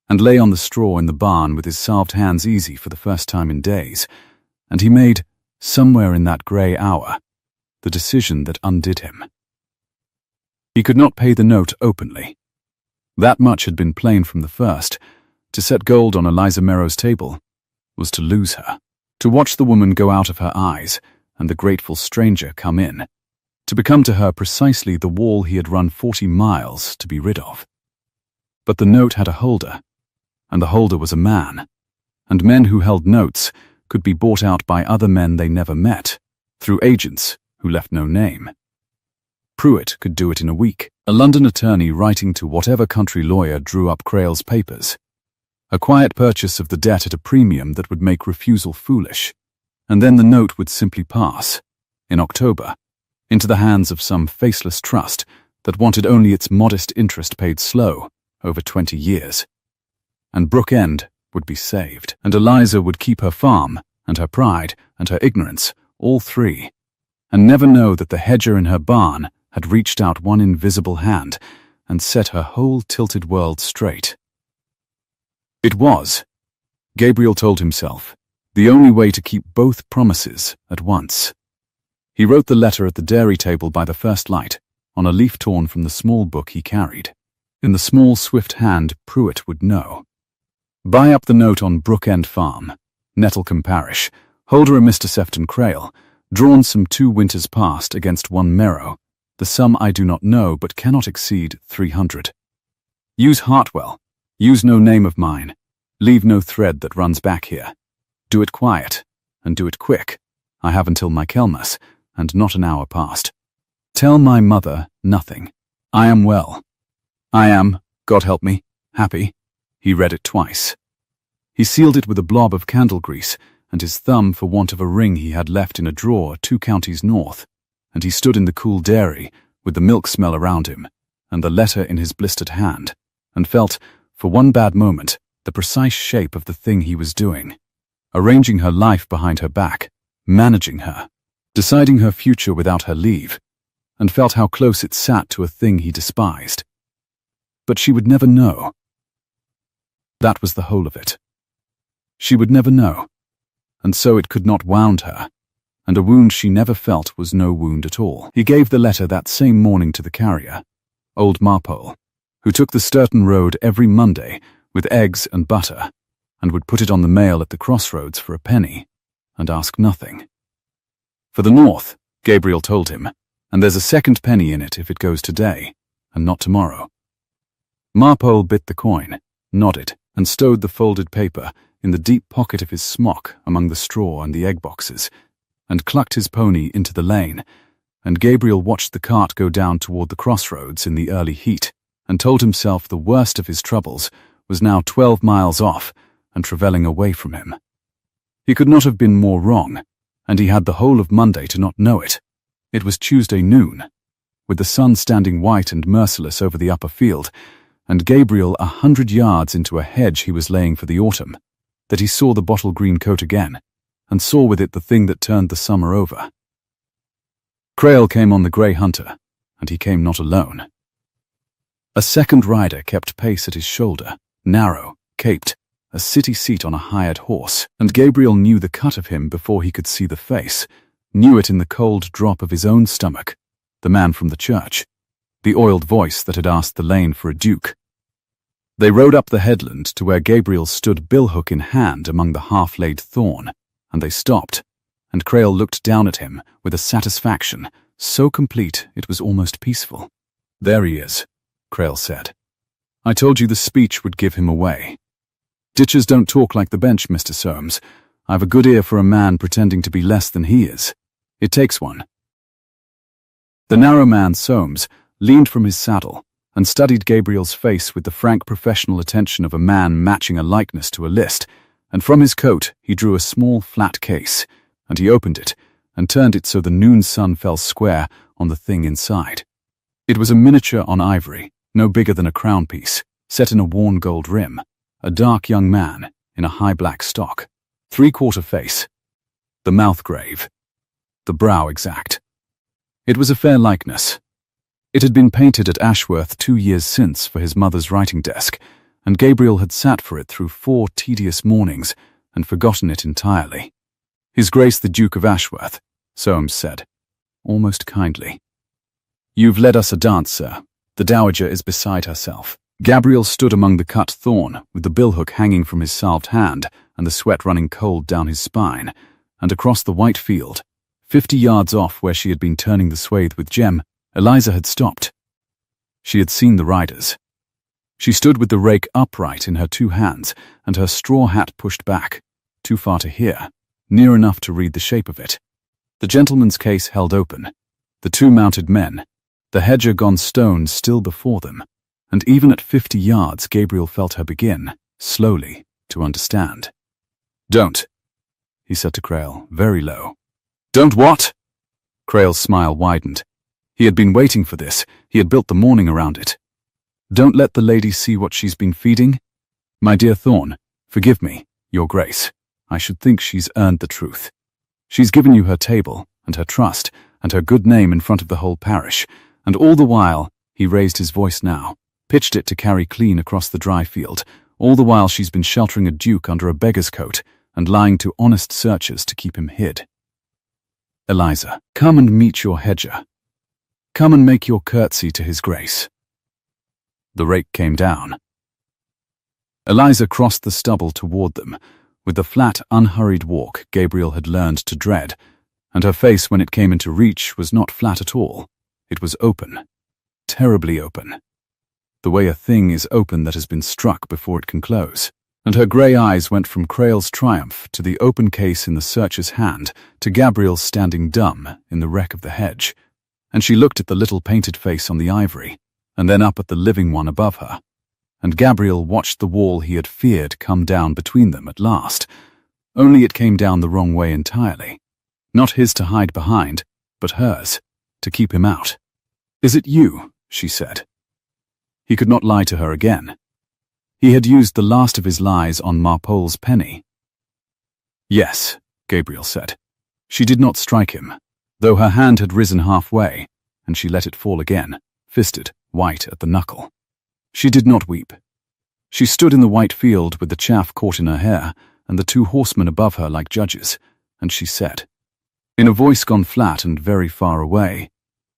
and lay on the straw in the barn with his salved hands easy for the first time in days, and he made, somewhere in that grey hour, the decision that undid him. He could not pay the note openly. That much had been plain from the first. To set gold on Eliza Merrow's table was to lose her, to watch the woman go out of her eyes and the grateful stranger come in, to become to her precisely the wall he had run 40 miles to be rid of. But the note had a holder, and the holder was a man, and men who held notes could be bought out by other men they never met, through agents who left no name. Pruitt could do it in a week, a London attorney writing to whatever country lawyer drew up Crayle's papers. A quiet purchase of the debt at a premium that would make refusal foolish, and then the note would simply pass, in October, into the hands of some faceless trust that wanted only its modest interest paid slow over 20 years. And Brook End would be saved, and Eliza would keep her farm, and her pride, and her ignorance, all three, and never know that the hedger in her barn had reached out one invisible hand and set her whole tilted world straight. It was, Gabriel told himself, the only way to keep both promises at once. He wrote the letter at the dairy table by the first light, on a leaf torn from the small book he carried. In the small, swift hand Pruitt would know. Buy up the note on Brook End Farm, Nettlecombe Parish, holder a Mr. Sefton Crayle, drawn some 2 winters past against 1 Merrow, the sum I do not know but cannot exceed 300. Use Hartwell, use no name of mine, leave no thread that runs back here. Do it quiet, and do it quick. I have until Michaelmas, and not an hour past. Tell my mother nothing. I am well. I am, God help me, happy. He read it twice. He sealed it with a blob of candle grease, and his thumb for want of a ring he had left in a drawer 2 counties north, and he stood in the cool dairy, with the milk smell around him, and the letter in his blistered hand, and felt, for one bad moment, the precise shape of the thing he was doing, arranging her life behind her back, managing her, deciding her future without her leave, and felt how close it sat to a thing he despised. But she would never know. That was the whole of it. She would never know, and so it could not wound her, and a wound she never felt was no wound at all. He gave the letter that same morning to the carrier, old Marpole, who took the Sturton Road every Monday with eggs and butter, and would put it on the mail at the crossroads for a penny, and ask nothing. For the north, Gabriel told him, and there's a 2nd penny in it if it goes today, and not tomorrow. Marpole bit the coin, nodded, and stowed the folded paper in the deep pocket of his smock among the straw and the egg boxes, and clucked his pony into the lane, and Gabriel watched the cart go down toward the crossroads in the early heat, and told himself the worst of his troubles was now 12 miles off and travelling away from him. He could not have been more wrong, and he had the whole of Monday to not know it. It was Tuesday noon, with the sun standing white and merciless over the upper field, and Gabriel 100 yards into a hedge he was laying for the autumn, that he saw the bottle green coat again, and saw with it the thing that turned the summer over. Crayle came on the grey hunter, and he came not alone. A 2nd rider kept pace at his shoulder, narrow, caped, a city seat on a hired horse, and Gabriel knew the cut of him before he could see the face, knew it in the cold drop of his own stomach, the man from the church, the oiled voice that had asked the lane for a duke. They rode up the headland to where Gabriel stood billhook in hand among the half-laid thorn, and they stopped, and Crayle looked down at him with a satisfaction so complete it was almost peaceful. There he is, Crayle said. I told you the speech would give him away. Ditchers don't talk like the bench, Mr. Soames. I've a good ear for a man pretending to be less than he is. It takes one. The narrow man, Soames, leaned from his saddle and studied Gabriel's face with the frank professional attention of a man matching a likeness to a list, and from his coat he drew a small flat case, and he opened it, and turned it so the noon sun fell square on the thing inside. It was a miniature on ivory, no bigger than a crown piece, set in a worn gold rim, a dark young man in a high black stock, three-quarter face, the mouth grave, the brow exact. It was a fair likeness. It had been painted at Ashworth 2 years since for his mother's writing desk, and Gabriel had sat for it through 4 tedious mornings and forgotten it entirely. His Grace the Duke of Ashworth, Soames said, almost kindly. "You've led us a dance, sir. The dowager is beside herself." Gabriel stood among the cut thorn, with the billhook hanging from his salved hand and the sweat running cold down his spine, and across the white field, 50 yards off where she had been turning the swathe with Jem, Eliza had stopped. She had seen the riders. She stood with the rake upright in her 2 hands and her straw hat pushed back, too far to hear, near enough to read the shape of it. The gentleman's case held open, the 2 mounted men, the hedger gone stone still before them, and even at 50 yards Gabriel felt her begin, slowly, to understand. "Don't," he said to Crail, very low. "Don't what?" Crail's smile widened. He had been waiting for this. He had built the morning around it. "Don't let the lady see what she's been feeding? My dear Thorne, forgive me, Your Grace. I should think she's earned the truth. She's given you her table, and her trust, and her good name in front of the whole parish, and all the while," he raised his voice now, pitched it to carry clean across the dry field, "all the while she's been sheltering a duke under a beggar's coat, and lying to honest searchers to keep him hid. Eliza, come and meet your hedger. Come and make your curtsy to his Grace." The rake came down. Eliza crossed the stubble toward them, with the flat, unhurried walk Gabriel had learned to dread, and her face when it came into reach was not flat at all. It was open, terribly open, the way a thing is open that has been struck before it can close. And her grey eyes went from Crail's triumph to the open case in the searcher's hand to Gabriel's standing dumb in the wreck of the hedge, and she looked at the little painted face on the ivory, and then up at the living one above her, and Gabriel watched the wall he had feared come down between them at last, only it came down the wrong way entirely. Not his to hide behind, but hers, to keep him out. "Is it you?" she said. He could not lie to her again. He had used the last of his lies on Marpole's penny. "Yes," Gabriel said. She did not strike him, though her hand had risen halfway, and she let it fall again, fisted, white at the knuckle. She did not weep. She stood in the white field with the chaff caught in her hair and the 2 horsemen above her like judges, and she said, in a voice gone flat and very far away,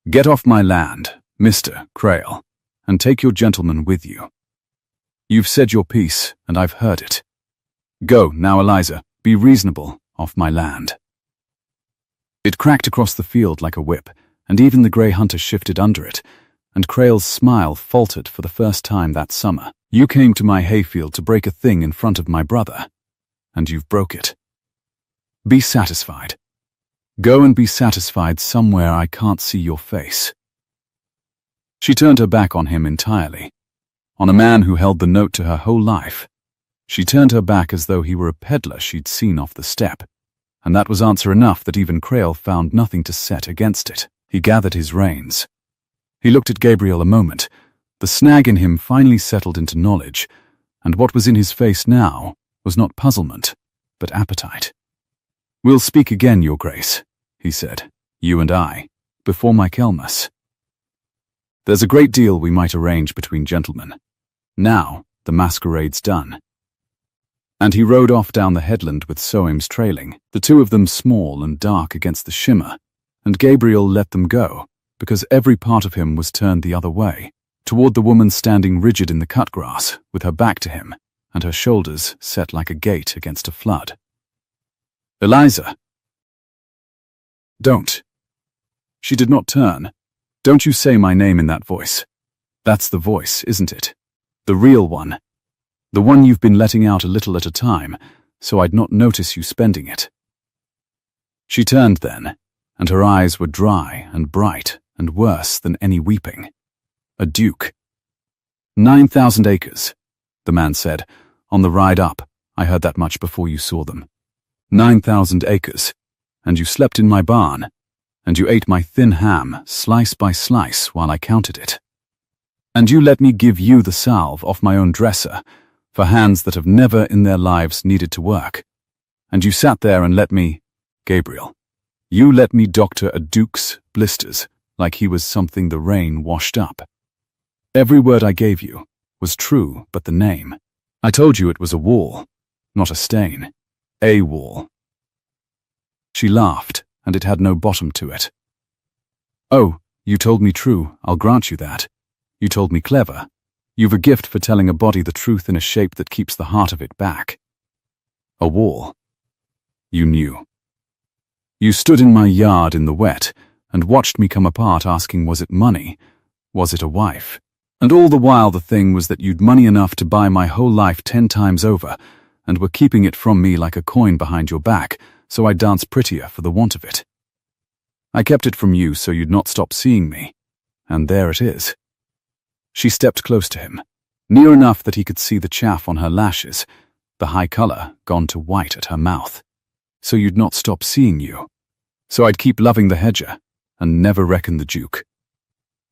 "Get off my land, Mr. Crail, and take your gentleman with you. You've said your piece, and I've heard it. Go, now, Eliza, be reasonable, off my land." It cracked across the field like a whip, and even the grey hunter shifted under it, and Crail's smile faltered for the first time that summer. "You came to my hayfield to break a thing in front of my brother, and you've broke it. Be satisfied. Go and be satisfied somewhere I can't see your face." She turned her back on him entirely, on a man who held the note to her whole life. She turned her back as though he were a peddler she'd seen off the step, and that was answer enough that even Crail found nothing to set against it. He gathered his reins. He looked at Gabriel a moment. The snag in him finally settled into knowledge, and what was in his face now was not puzzlement, but appetite. "We'll speak again, Your Grace," he said, "you and I, before Michaelmas. There's a great deal we might arrange between gentlemen. Now the masquerade's done." And he rode off down the headland with Soames trailing, the 2 of them small and dark against the shimmer, and Gabriel let them go, because every part of him was turned the other way, toward the woman standing rigid in the cut grass, with her back to him, and her shoulders set like a gate against a flood. "Eliza!" "Don't." She did not turn. "Don't you say my name in that voice. That's the voice, isn't it? The real one. The one you've been letting out a little at a time, so I'd not notice you spending it." She turned then, and her eyes were dry and bright and worse than any weeping. A duke. 9,000 acres, the man said. "On the ride up, I heard that much before you saw them. 9,000 acres. and you slept in my barn, and you ate my thin ham slice by slice while I counted it. And you let me give you the salve off my own dresser for hands that have never in their lives needed to work. And you sat there and let me, Gabriel, you let me doctor a duke's blisters like he was something the rain washed up. Every word I gave you was true but the name. I told you it was a wall, not a stain. A wall. She laughed, and it had no bottom to it. Oh, you told me true, I'll grant you that. You told me clever. You've a gift for telling a body the truth in a shape that keeps the heart of it back. A wall. You knew. You stood in my yard in the wet and watched me come apart asking was it money, was it a wife? And all the while the thing was that you'd money enough to buy my whole life 10 times over and were keeping it from me like a coin behind your back so I'd dance prettier for the want of it. I kept it from you so you'd not stop seeing me, and there it is. She stepped close to him, near enough that he could see the chaff on her lashes, the high color gone to white at her mouth. So you'd not stop seeing you. So I'd keep loving the hedger and never reckon the duke.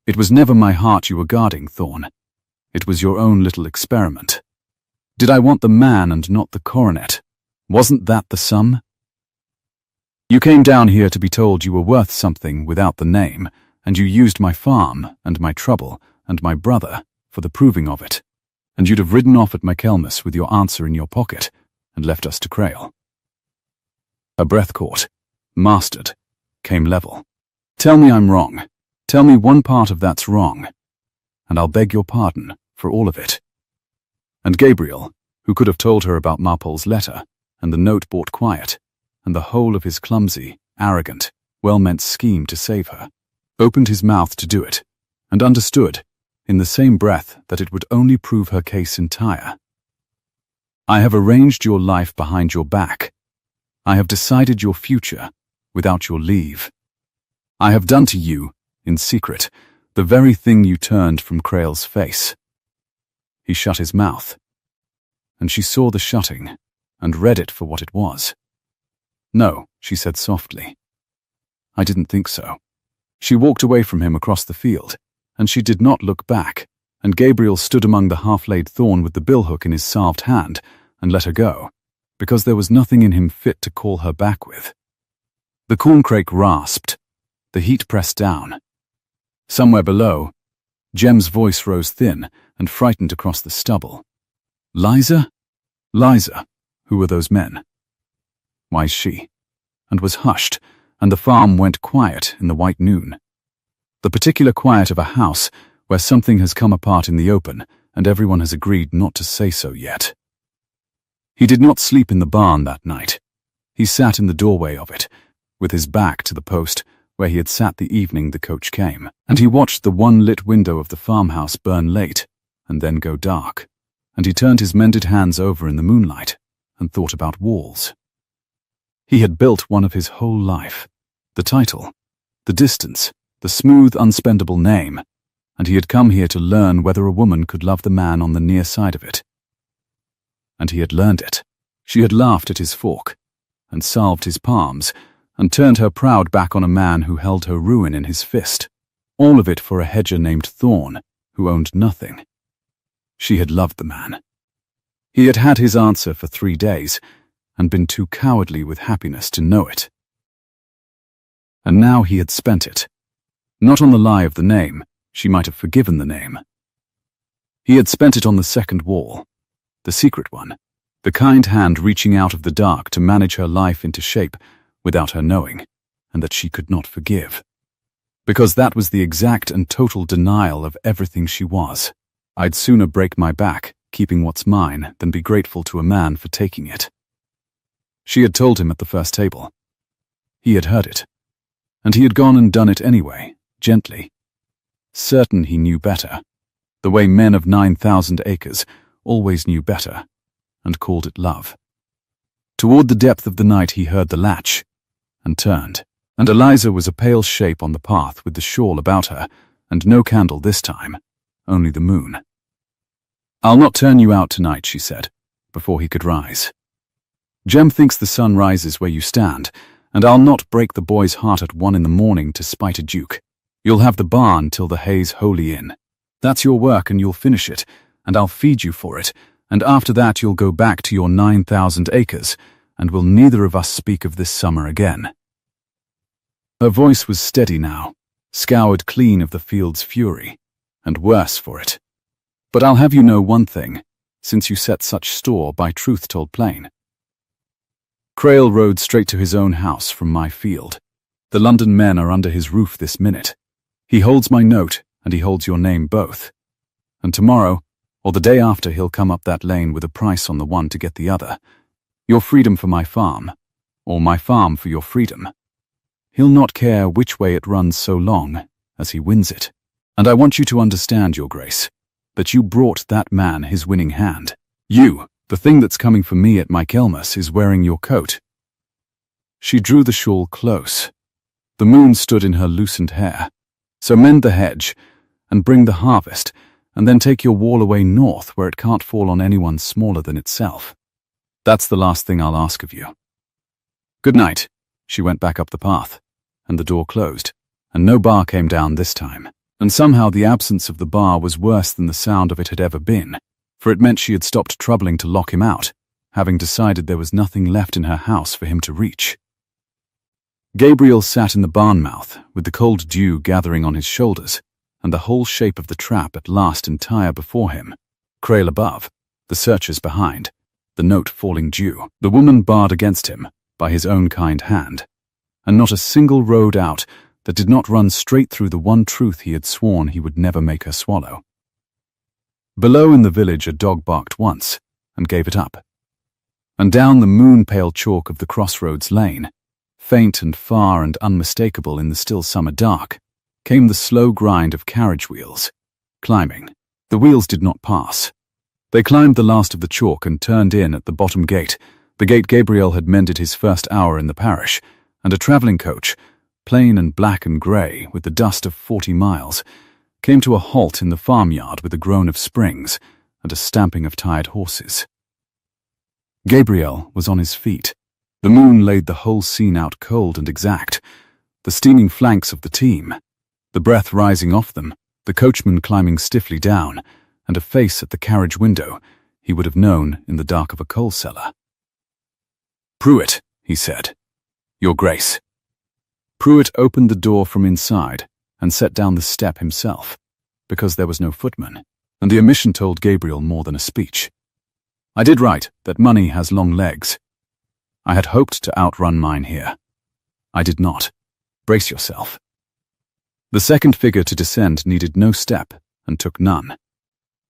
It was never my heart you were guarding, Thorn. It was your own little experiment. Did I want the man and not the coronet? Wasn't that the sum? You came down here to be told you were worth something without the name, and you used my farm and my trouble and my brother for the proving of it, and you'd have ridden off at Michaelmas with your answer in your pocket and left us to Crail. Her breath caught, mastered, came level. Tell me I'm wrong. Tell me one part of that's wrong, and I'll beg your pardon for all of it. And Gabriel, who could have told her about Marpol's letter and the note bought quiet, and the whole of his clumsy, arrogant, well-meant scheme to save her, opened his mouth to do it, and understood, in the same breath, that it would only prove her case entire. I have arranged your life behind your back. I have decided your future without your leave. I have done to you, in secret, the very thing you turned from Crail's face. He shut his mouth, and she saw the shutting and read it for what it was. No, she said softly. I didn't think so. She walked away from him across the field, and she did not look back, and Gabriel stood among the half-laid thorn with the billhook in his salved hand and let her go, because there was nothing in him fit to call her back with. The corncrake rasped, the heat pressed down. Somewhere below, Jem's voice rose thin and frightened across the stubble. Liza? Liza, who were those men? Why she? And was hushed, and the farm went quiet in the white noon. The particular quiet of a house where something has come apart in the open and everyone has agreed not to say so yet. He did not sleep in the barn that night. He sat in the doorway of it, with his back to the post where he had sat the evening the coach came, and he watched the one lit window of the farmhouse burn late and then go dark, and he turned his mended hands over in the moonlight and thought about walls. He had built one of his whole life, the title, the distance, the smooth, unspendable name, and he had come here to learn whether a woman could love the man on the near side of it. And he had learned it. She had laughed at his fork, and salved his palms, and turned her proud back on a man who held her ruin in his fist, all of it for a hedger named Thorn, who owned nothing. She had loved the man. He had had his answer for 3 days, and been too cowardly with happiness to know it. And now he had spent it. Not on the lie of the name, she might have forgiven the name. He had spent it on the second wall, the secret one, the kind hand reaching out of the dark to manage her life into shape without her knowing, and that she could not forgive. Because that was the exact and total denial of everything she was. I'd sooner break my back, keeping what's mine, than be grateful to a man for taking it. She had told him at the first table. He had heard it. And he had gone and done it anyway, gently. Certain he knew better, the way men of 9,000 acres always knew better, and called it love. Toward the depth of the night he heard the latch, and turned, and Eliza was a pale shape on the path with the shawl about her, and no candle this time, only the moon. I'll not turn you out tonight, she said, before he could rise. Jem thinks the sun rises where you stand, and I'll not break the boy's heart at 1 in the morning to spite a duke. You'll have the barn till the hay's wholly in. That's your work, and you'll finish it, and I'll feed you for it, and after that you'll go back to your 9,000 acres, and we'll neither of us speak of this summer again." Her voice was steady now, scoured clean of the field's fury, and worse for it. "But I'll have you know one thing, since you set such store by truth told plain." Crail rode straight to his own house from my field. The London men are under his roof this minute. He holds my note, and he holds your name both. And tomorrow, or the day after, he'll come up that lane with a price on the one to get the other. Your freedom for my farm, or my farm for your freedom. He'll not care which way it runs so long as he wins it. And I want you to understand, Your Grace, that you brought that man his winning hand. You, the thing that's coming for me at Michaelmas, is wearing your coat. She drew the shawl close. The moon stood in her loosened hair. "So mend the hedge, and bring the harvest, and then take your wall away north where it can't fall on anyone smaller than itself. That's the last thing I'll ask of you. Good night." She went back up the path, and the door closed, and no bar came down this time. And somehow the absence of the bar was worse than the sound of it had ever been, for it meant she had stopped troubling to lock him out, having decided there was nothing left in her house for him to reach. Gabriel sat in the barn mouth, with the cold dew gathering on his shoulders, and the whole shape of the trap at last entire before him. Crail above, the searchers behind, the note falling due, the woman barred against him by his own kind hand, and not a single road out that did not run straight through the one truth he had sworn he would never make her swallow. Below in the village a dog barked once, and gave it up. And down the moon-pale chalk of the crossroads lane, faint and far and unmistakable in the still summer dark, came the slow grind of carriage wheels, climbing. The wheels did not pass. They climbed the last of the chalk and turned in at the bottom gate, the gate Gabriel had mended his first hour in the parish, and a travelling coach, plain and black and grey with the dust of 40 miles, came to a halt in the farmyard with a groan of springs and a stamping of tired horses. Gabriel was on his feet. The moon laid the whole scene out cold and exact, the steaming flanks of the team, the breath rising off them, the coachman climbing stiffly down, and a face at the carriage window he would have known in the dark of a coal cellar. "Pruitt," he said. "Your Grace." Pruitt opened the door from inside and set down the step himself, because there was no footman, and the omission told Gabriel more than a speech. "I did write that money has long legs. I had hoped to outrun mine here. I did not. Brace yourself." The second figure to descend needed no step and took none.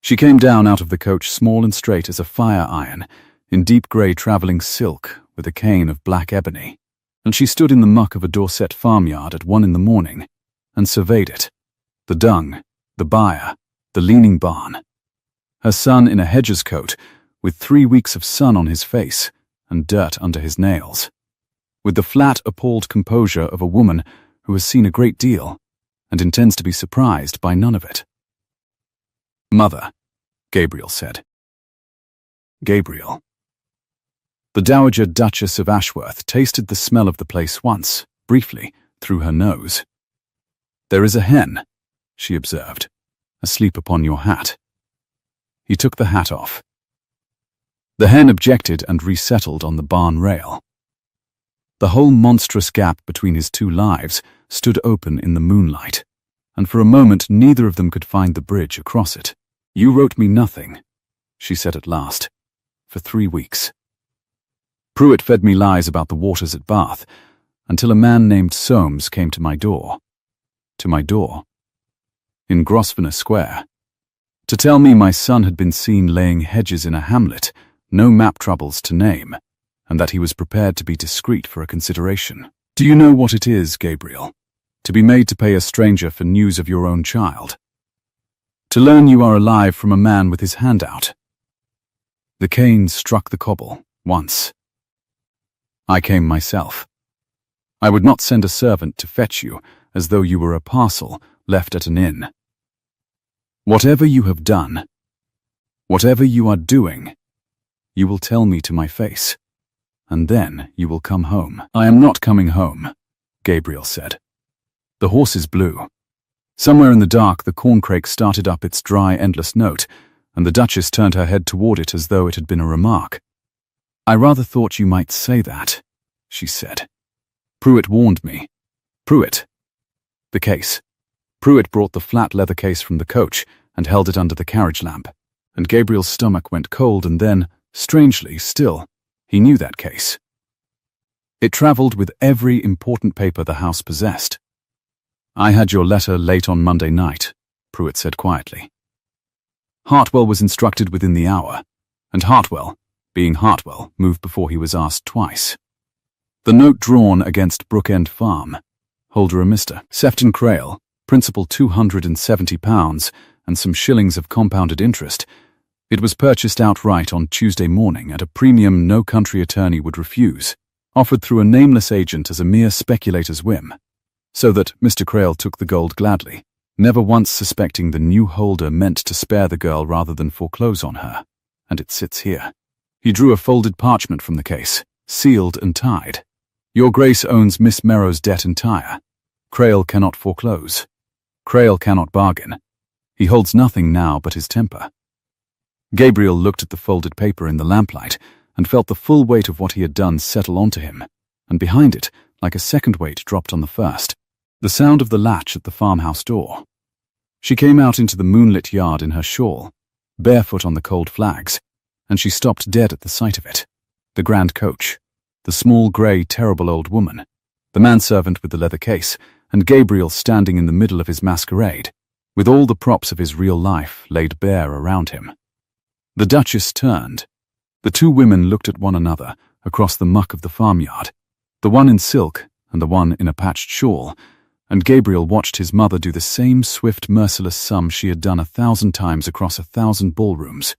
She came down out of the coach small and straight as a fire iron, in deep grey travelling silk with a cane of black ebony, and she stood in the muck of a Dorset farmyard at 1 in the morning and surveyed it, the dung, the byre, the leaning barn. Her son in a hedger's coat, with 3 weeks of sun on his face and dirt under his nails, with the flat, appalled composure of a woman who has seen a great deal and intends to be surprised by none of it. "Mother," Gabriel said. Gabriel. The Dowager Duchess of Ashworth tasted the smell of the place once, briefly, through her nose. "There is a hen," she observed, "asleep upon your hat." He took the hat off. The hen objected and resettled on the barn rail. The whole monstrous gap between his two lives stood open in the moonlight, and for a moment neither of them could find the bridge across it. "You wrote me nothing," she said at last, "for 3 weeks. Pruitt fed me lies about the waters at Bath, until a man named Soames came to my door. To my door. In Grosvenor Square. To tell me my son had been seen laying hedges in a hamlet, no map troubles to name, and that he was prepared to be discreet for a consideration. Do you know what it is, Gabriel, to be made to pay a stranger for news of your own child? To learn you are alive from a man with his hand out? The cane struck the cobble, once. I came myself. I would not send a servant to fetch you, as though you were a parcel left at an inn. Whatever you have done, whatever you are doing, you will tell me to my face, and then you will come home." "I am not coming home," Gabriel said. The horses blew. Somewhere in the dark, the corncrake started up its dry, endless note, and the Duchess turned her head toward it as though it had been a remark. "I rather thought you might say that," she said. "Pruitt warned me." "Pruitt." The case. Pruitt brought the flat leather case from the coach and held it under the carriage lamp, and Gabriel's stomach went cold, and then, strangely still, he knew that case. It travelled with every important paper the house possessed. "I had your letter late on Monday night," Pruitt said quietly. Hartwell was instructed within the hour, and Hartwell, being Hartwell, moved before he was asked twice. The note drawn against Brookend Farm, holder a Mr. Sefton Crail, principal £270 and some shillings of compounded interest. It was purchased outright on Tuesday morning at a premium no country attorney would refuse, offered through a nameless agent as a mere speculator's whim, so that Mr. Crail took the gold gladly, never once suspecting the new holder meant to spare the girl rather than foreclose on her. And it sits here. He drew a folded parchment from the case, sealed and tied. "Your Grace owns Miss Merrow's debt entire. Crail cannot foreclose. Crail cannot bargain. He holds nothing now but his temper." Gabriel looked at the folded paper in the lamplight and felt the full weight of what he had done settle onto him, and behind it, like a second weight dropped on the first, the sound of the latch at the farmhouse door. She came out into the moonlit yard in her shawl, barefoot on the cold flags, and she stopped dead at the sight of it. The grand coach, the small, grey, terrible old woman, the manservant with the leather case, and Gabriel standing in the middle of his masquerade, with all the props of his real life laid bare around him. The Duchess turned. The two women looked at one another across the muck of the farmyard, the one in silk and the one in a patched shawl, and Gabriel watched his mother do the same swift, merciless sum she had done 1,000 times across 1,000 ballrooms,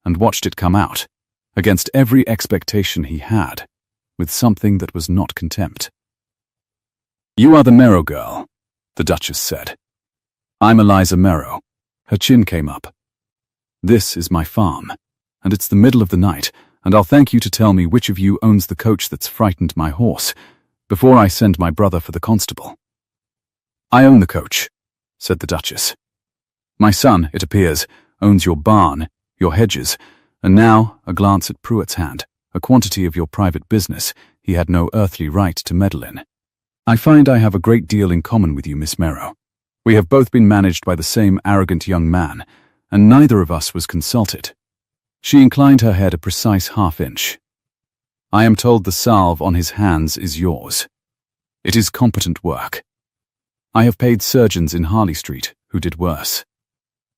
and watched it come out, against every expectation he had, with something that was not contempt. "You are the Merrow girl," the Duchess said. "I'm Eliza Merrow." Her chin came up. "This is my farm, and it's the middle of the night, and I'll thank you to tell me which of you owns the coach that's frightened my horse, before I send my brother for the constable." "I own the coach," said the Duchess. "My son, it appears, owns your barn, your hedges, and now, a glance at Pruitt's hand, a quantity of your private business he had no earthly right to meddle in. I find I have a great deal in common with you, Miss Merrow. We have both been managed by the same arrogant young man, and neither of us was consulted." She inclined her head a precise half-inch. "I am told the salve on his hands is yours. It is competent work. I have paid surgeons in Harley Street who did worse."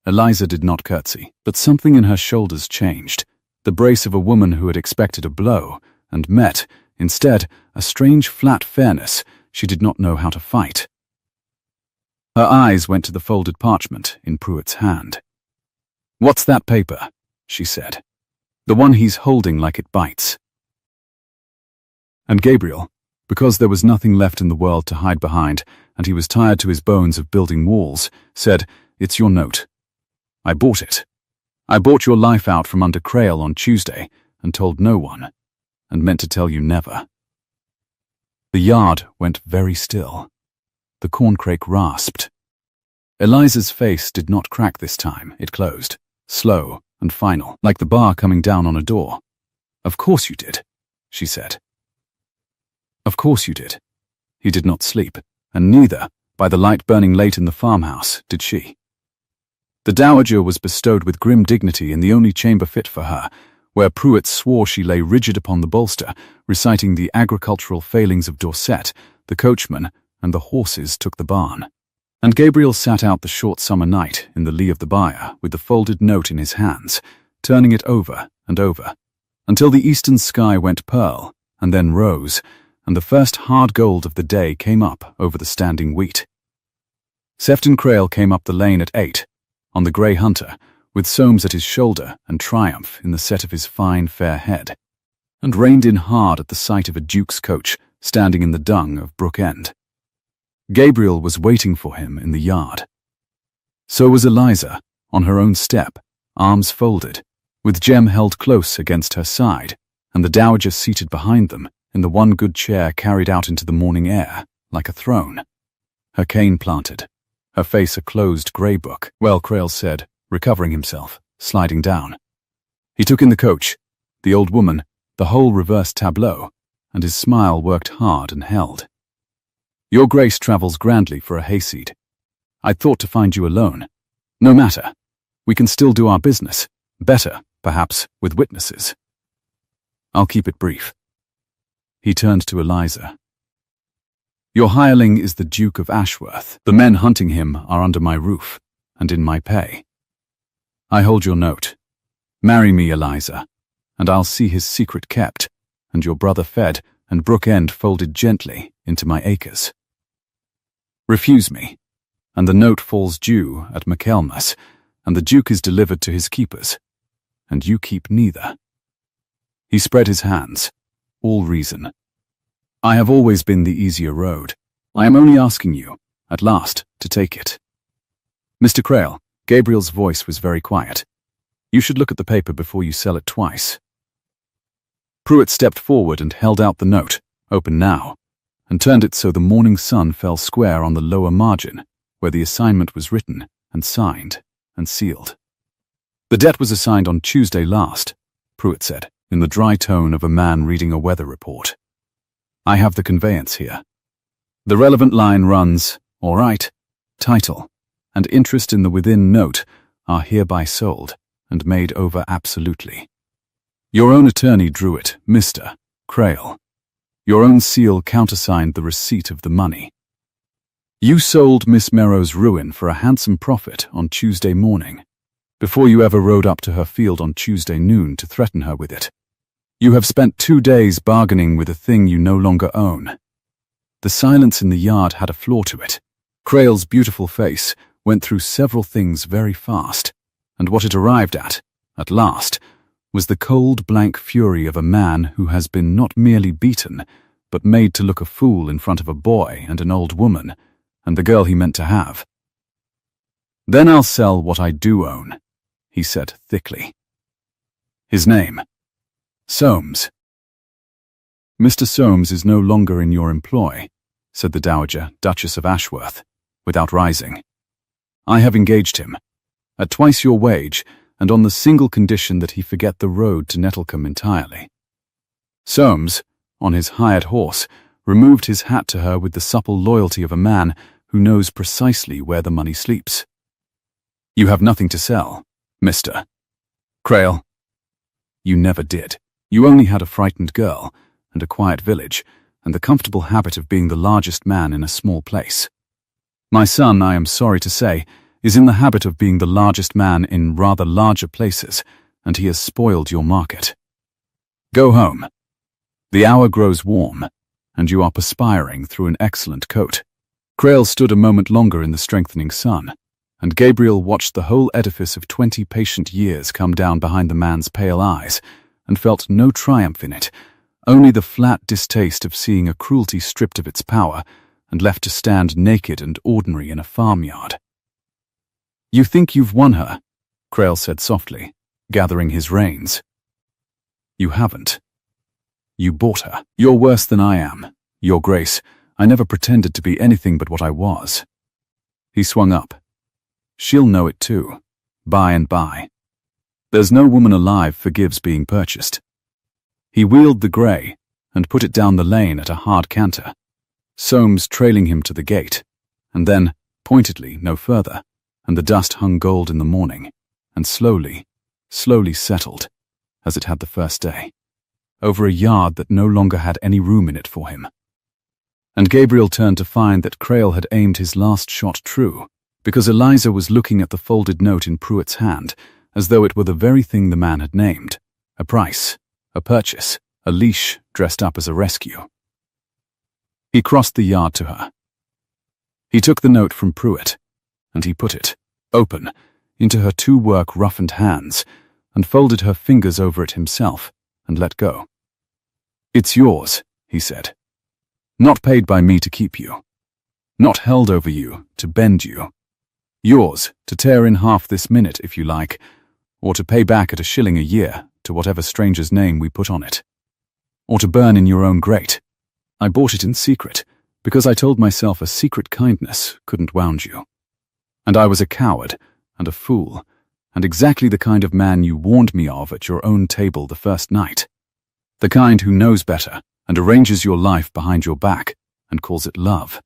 Eliza did not curtsy, but something in her shoulders changed, the brace of a woman who had expected a blow, and met, instead, a strange flat fairness she did not know how to fight. Her eyes went to the folded parchment in Pruitt's hand. "What's that paper?" she said. "The one he's holding like it bites." And Gabriel, because there was nothing left in the world to hide behind, and he was tired to his bones of building walls, said, "It's your note. I bought it. I bought your life out from under Crail on Tuesday, and told no one, and meant to tell you never." The yard went very still. The corncrake rasped. Eliza's face did not crack this time. It closed, slow and final, like the bar coming down on a door. "Of course you did," she said. "Of course you did." He did not sleep, and neither, by the light burning late in the farmhouse, did she. The dowager was bestowed with grim dignity in the only chamber fit for her, where Pruitt swore she lay rigid upon the bolster, reciting the agricultural failings of Dorset, the coachman, and the horses took the barn. And Gabriel sat out the short summer night in the lee of the byre with the folded note in his hands, turning it over and over, until the eastern sky went pearl, and then rose, and the first hard gold of the day came up over the standing wheat. Sefton Crail came up the lane at 8, on the grey hunter, with Soames at his shoulder and triumph in the set of his fine, fair head, and reined in hard at the sight of a duke's coach standing in the dung of Brookend. Gabriel was waiting for him in the yard. So was Eliza, on her own step, arms folded, with Jem held close against her side, and the dowager seated behind them in the one good chair carried out into the morning air, like a throne. Her cane planted, her face a closed grey book. "Well," Crail said, recovering himself, sliding down. He took in the coach, the old woman, the whole reversed tableau, and his smile worked hard and held. "Your Grace travels grandly for a hayseed. I'd thought to find you alone. No matter. We can still do our business. Better, perhaps, with witnesses. I'll keep it brief." He turned to Eliza. "Your hireling is the Duke of Ashworth. The men hunting him are under my roof and in my pay. I hold your note. Marry me, Eliza, and I'll see his secret kept, and your brother fed and Brook End folded gently into my acres. Refuse me, and the note falls due at Michaelmas, and the Duke is delivered to his keepers, and you keep neither." He spread his hands. "All reason. I have always been the easier road. I am only asking you, at last, to take it. Mr. Crail," Gabriel's voice was very quiet, "you should look at the paper before you sell it twice." Pruitt stepped forward and held out the note, open now, and turned it so the morning sun fell square on the lower margin, where the assignment was written and signed and sealed. "The debt was assigned on Tuesday last," Pruitt said, in the dry tone of a man reading a weather report. "I have the conveyance here. The relevant line runs, all right, title, and interest in the within note are hereby sold and made over absolutely. Your own attorney drew it, Mr. Crail. Your own seal countersigned the receipt of the money. You sold Miss Merrow's ruin for a handsome profit on Tuesday morning, before you ever rode up to her field on Tuesday noon to threaten her with it. You have spent 2 days bargaining with a thing you no longer own." The silence in the yard had a flaw to it. Crail's beautiful face went through several things very fast, and what it arrived at last, was the cold, blank fury of a man who has been not merely beaten, but made to look a fool in front of a boy and an old woman, and the girl he meant to have. "Then I'll sell what I do own," he said thickly. "His name, Soames." "Mr. Soames is no longer in your employ," said the Dowager, Duchess of Ashworth, without rising. "I have engaged him, at twice your wage, and on the single condition that he forget the road to Nettlecombe entirely." Soames, on his hired horse, removed his hat to her with the supple loyalty of a man who knows precisely where the money sleeps. "You have nothing to sell, Mr. Crail. You never did. You only had a frightened girl, and a quiet village, and the comfortable habit of being the largest man in a small place. My son, I am sorry to say, is in the habit of being the largest man in rather larger places, and he has spoiled your market. Go home. The hour grows warm, and you are perspiring through an excellent coat." Crail stood a moment longer in the strengthening sun, and Gabriel watched the whole edifice of 20 patient years come down behind the man's pale eyes, and felt no triumph in it, only the flat distaste of seeing a cruelty stripped of its power and left to stand naked and ordinary in a farmyard. "You think you've won her," Crail said softly, gathering his reins. "You haven't. You bought her. You're worse than I am, Your Grace. I never pretended to be anything but what I was." He swung up. "She'll know it too, by and by. There's no woman alive forgives being purchased." He wheeled the grey and put it down the lane at a hard canter, Soames trailing him to the gate, and then, pointedly, no further, and the dust hung gold in the morning, and slowly settled, as it had the first day, over a yard that no longer had any room in it for him. And Gabriel turned to find that Crail had aimed his last shot true, because Eliza was looking at the folded note in Pruitt's hand, as though it were the very thing the man had named, a price, a purchase, a leash dressed up as a rescue. He crossed the yard to her. He took the note from Pruitt, and he put it, open, into her 2 work-roughened hands, and folded her fingers over it himself, and let go. "It's yours," he said. "Not paid by me to keep you. Not held over you to bend you. Yours to tear in half this minute if you like, or to pay back at a shilling a year to whatever stranger's name we put on it. or to burn in your own grate. I bought it in secret, because I told myself a secret kindness couldn't wound you. And I was a coward and a fool, and exactly the kind of man you warned me of at your own table the first night. The kind who knows better and arranges your life behind your back and calls it love.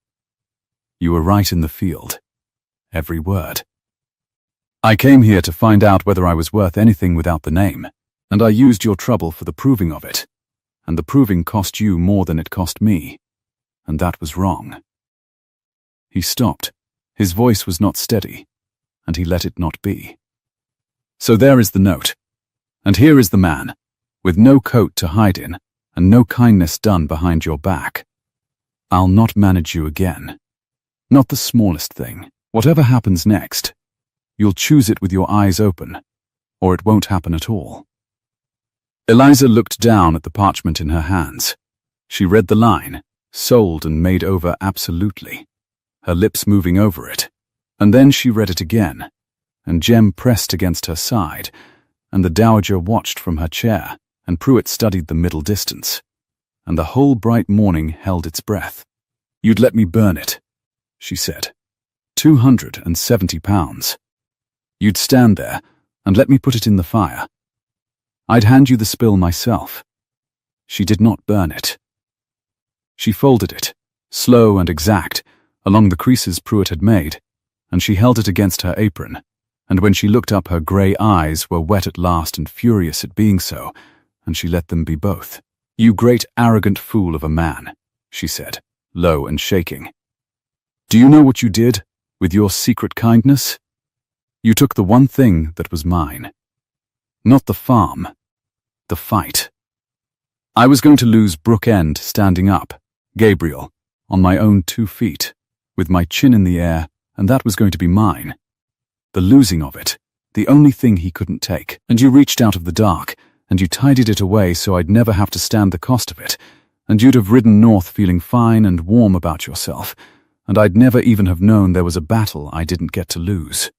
You were right in the field. Every word. I came here to find out whether I was worth anything without the name, and I used your trouble for the proving of it. And the proving cost you more than it cost me, and that was wrong. He stopped. His voice was not steady, and he let it not be. So there is the note, and here is the man, with no coat to hide in, and no kindness done behind your back. I'll not manage you again. Not the smallest thing. Whatever happens next, you'll choose it with your eyes open, or it won't happen at all. Eliza looked down at the parchment in her hands. She read the line, sold and made over absolutely, her lips moving over it, and then she read it again, and Jem pressed against her side, and the dowager watched from her chair, and Pruitt studied the middle distance, and the whole bright morning held its breath. You'd let me burn it, she said. 270 pounds. You'd stand there and let me put it in the fire. I'd hand you the spill myself. She did not burn it. She folded it, slow and exact, along the creases Pruitt had made, and she held it against her apron, and when she looked up her grey eyes were wet at last and furious at being so, and she let them be both. You great arrogant fool of a man, she said, low and shaking. Do you know what you did with your secret kindness? You took the one thing that was mine. Not the farm, the fight. I was going to lose Brook End standing up, Gabriel, on my own 2 feet, with my chin in the air, and that was going to be mine. The losing of it, the only thing he couldn't take, and you reached out of the dark, and you tidied it away so I'd never have to stand the cost of it, and you'd have ridden north feeling fine and warm about yourself, and I'd never even have known there was a battle I didn't get to lose.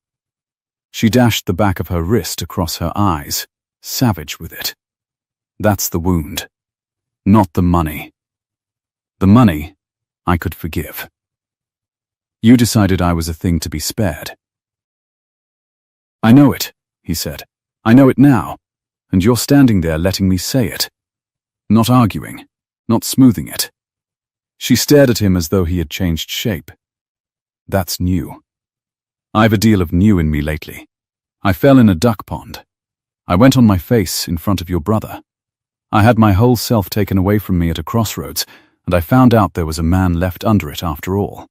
She dashed the back of her wrist across her eyes, savage with it. That's the wound. Not the money. The money, I could forgive. You decided I was a thing to be spared. I know it, he said. I know it now, and you're standing there letting me say it. Not arguing, not smoothing it. She stared at him as though he had changed shape. That's new. I've a deal of new in me lately. I fell in a duck pond. I went on my face in front of your brother. I had my whole self taken away from me at a crossroads, and I found out there was a man left under it after all.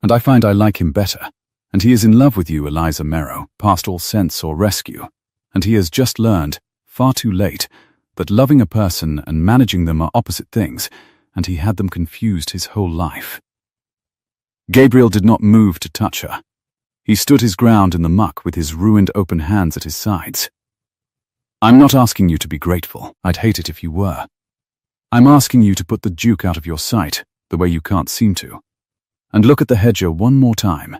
And I find I like him better, and he is in love with you, Eliza Merrow, past all sense or rescue, and he has just learned, far too late, that loving a person and managing them are opposite things, and he had them confused his whole life. Gabriel did not move to touch her. He stood his ground in the muck with his ruined open hands at his sides. I'm not asking you to be grateful. I'd hate it if you were. I'm asking you to put the Duke out of your sight, the way you can't seem to, and look at the hedger one more time,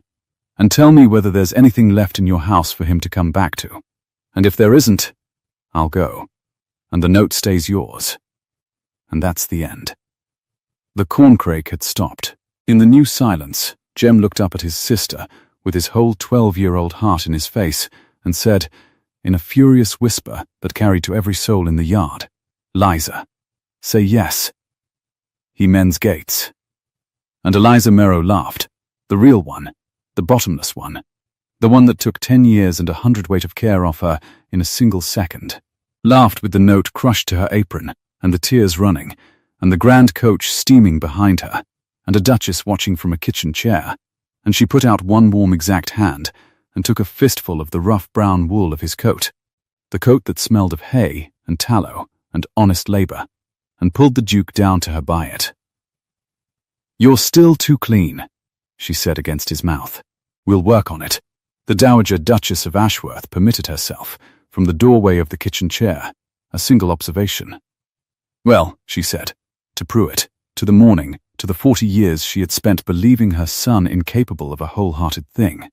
and tell me whether there's anything left in your house for him to come back to. And if there isn't, I'll go, and the note stays yours. And that's the end. The corncrake had stopped. In the new silence, Jem looked up at his sister, with his whole 12-year-old heart in his face, and said, in a furious whisper that carried to every soul in the yard, Liza, say yes. He mends gates. And Eliza Merrow laughed, the real one, the bottomless one, the one that took 10 years and 100 weight of care off her in a single second, laughed with the note crushed to her apron, and the tears running, and the grand coach steaming behind her, and a duchess watching from a kitchen chair, and she put out one warm exact hand and took a fistful of the rough brown wool of his coat, the coat that smelled of hay and tallow and honest labour, and pulled the Duke down to her by it. You're still too clean, she said against his mouth. We'll work on it. The Dowager Duchess of Ashworth permitted herself, from the doorway of the kitchen chair, a single observation. Well, she said, to Pruitt, to the morning, to the 40 years she had spent believing her son incapable of a wholehearted thing.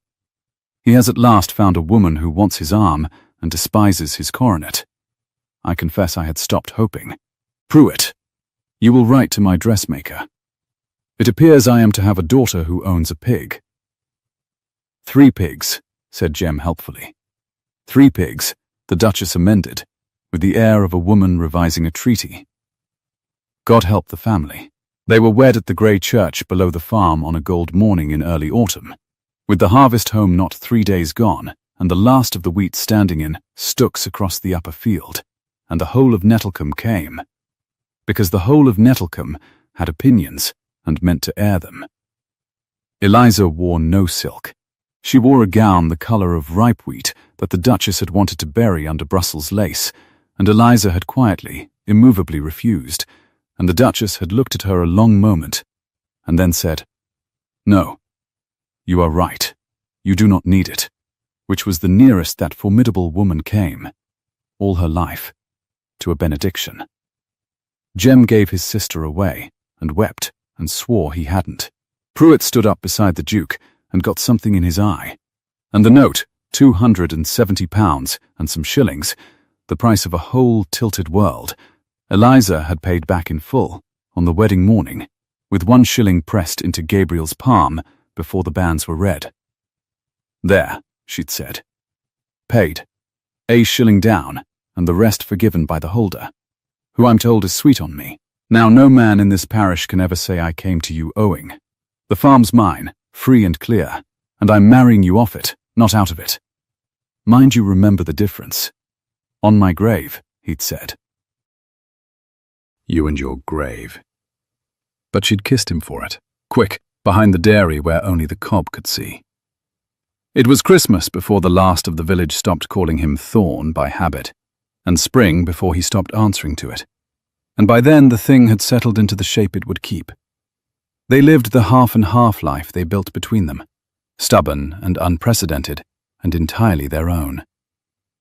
He has at last found a woman who wants his arm and despises his coronet. I confess I had stopped hoping. Pruitt, You will write to my dressmaker. It appears I am to have a daughter who owns a pig." "3 pigs," said Jem helpfully. "3 pigs," the Duchess amended, with the air of a woman revising a treaty. God help the family. They were wed at the grey church below the farm on a gold morning in early autumn, with the harvest home not 3 days gone, and the last of the wheat standing in stooks across the upper field, and the whole of Nettlecombe came, because the whole of Nettlecombe had opinions and meant to air them. Eliza wore no silk. She wore a gown the colour of ripe wheat that the Duchess had wanted to bury under Brussels lace, and Eliza had quietly, immovably refused, and the Duchess had looked at her a long moment, and then said, "No, you are right. You do not need it," which was the nearest that formidable woman came, all her life, to a benediction. Jem gave his sister away, and wept, and swore he hadn't. Pruitt stood up beside the Duke, and got something in his eye. And the note, £270 and some shillings, the price of a whole tilted world, Eliza had paid back in full, on the wedding morning, with 1 shilling pressed into Gabriel's palm before the banns were read. "There," she'd said. "Paid. A shilling down, and the rest forgiven by the holder, who I'm told is sweet on me. Now no man in this parish can ever say I came to you owing. The farm's mine, free and clear, and I'm marrying you off it, not out of it. Mind you remember the difference. On my grave," he'd said. "You and your grave." But she'd kissed him for it, quick, behind the dairy where only the cob could see. It was Christmas before the last of the village stopped calling him Thorn by habit, and spring before he stopped answering to it. And by then the thing had settled into the shape it would keep. They lived the half-and-half life they built between them, stubborn and unprecedented, and entirely their own.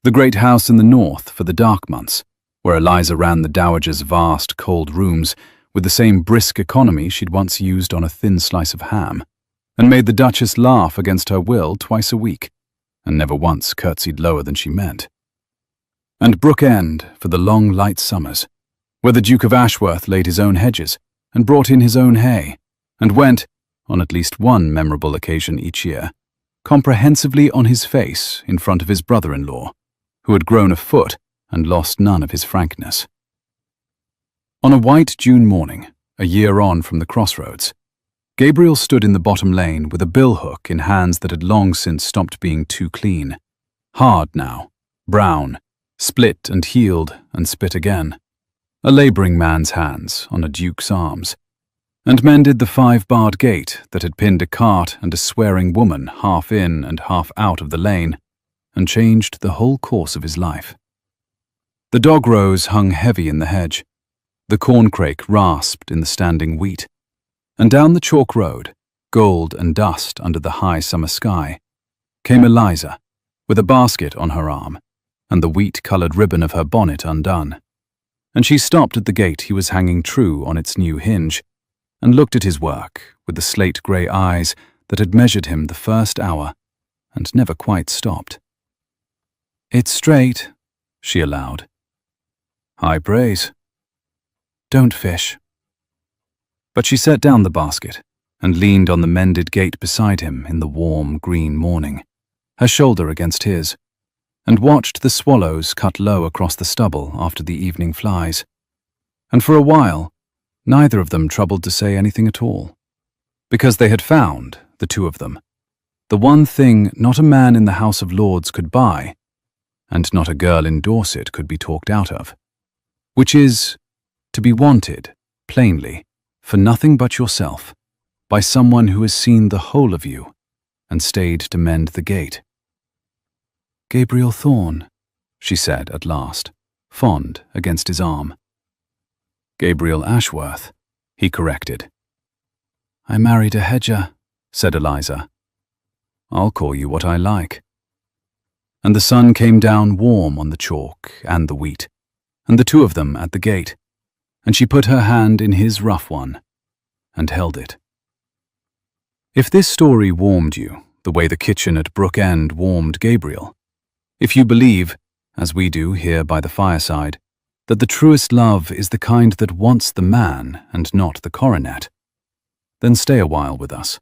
The great house in the north for the dark months, where Eliza ran the dowager's vast, cold rooms with the same brisk economy she'd once used on a thin slice of ham, and made the Duchess laugh against her will twice a week, and never once curtsied lower than she meant. And Brook End for the long, light summers, where the Duke of Ashworth laid his own hedges and brought in his own hay, and went, on at least one memorable occasion each year, comprehensively on his face in front of his brother-in-law, who had grown a foot and lost none of his frankness. On a white June morning, a year on from the crossroads, Gabriel stood in the bottom lane with a billhook in hands that had long since stopped being too clean, hard now, brown, split and healed and spit again, a labouring man's hands on a duke's arms, and mended the 5-barred gate that had pinned a cart and a swearing woman half in and half out of the lane, and changed the whole course of his life. The dog rose hung heavy in the hedge, the corncrake rasped in the standing wheat, and down the chalk road, gold and dust under the high summer sky, came Eliza, with a basket on her arm, and the wheat-coloured ribbon of her bonnet undone, and she stopped at the gate he was hanging true on its new hinge, and looked at his work with the slate-grey eyes that had measured him the first hour, and never quite stopped. "It's straight," she allowed. "High praise." "Don't fish." But she set down the basket, and leaned on the mended gate beside him in the warm, green morning, her shoulder against his, and watched the swallows cut low across the stubble after the evening flies, and for a while neither of them troubled to say anything at all, because they had found, the two of them, the one thing not a man in the House of Lords could buy, and not a girl in Dorset could be talked out of, which is to be wanted, plainly, for nothing but yourself, by someone who has seen the whole of you, and stayed to mend the gate. "Gabriel Thorn," she said at last, fond against his arm. "Gabriel Ashworth," he corrected. "I married a hedger," said Eliza. "I'll call you what I like." And the sun came down warm on the chalk and the wheat, and the two of them at the gate, and she put her hand in his rough one, and held it. If this story warmed you the way the kitchen at Brook End warmed Gabriel, if you believe, as we do here by the fireside, that the truest love is the kind that wants the man and not the coronet, then stay a while with us.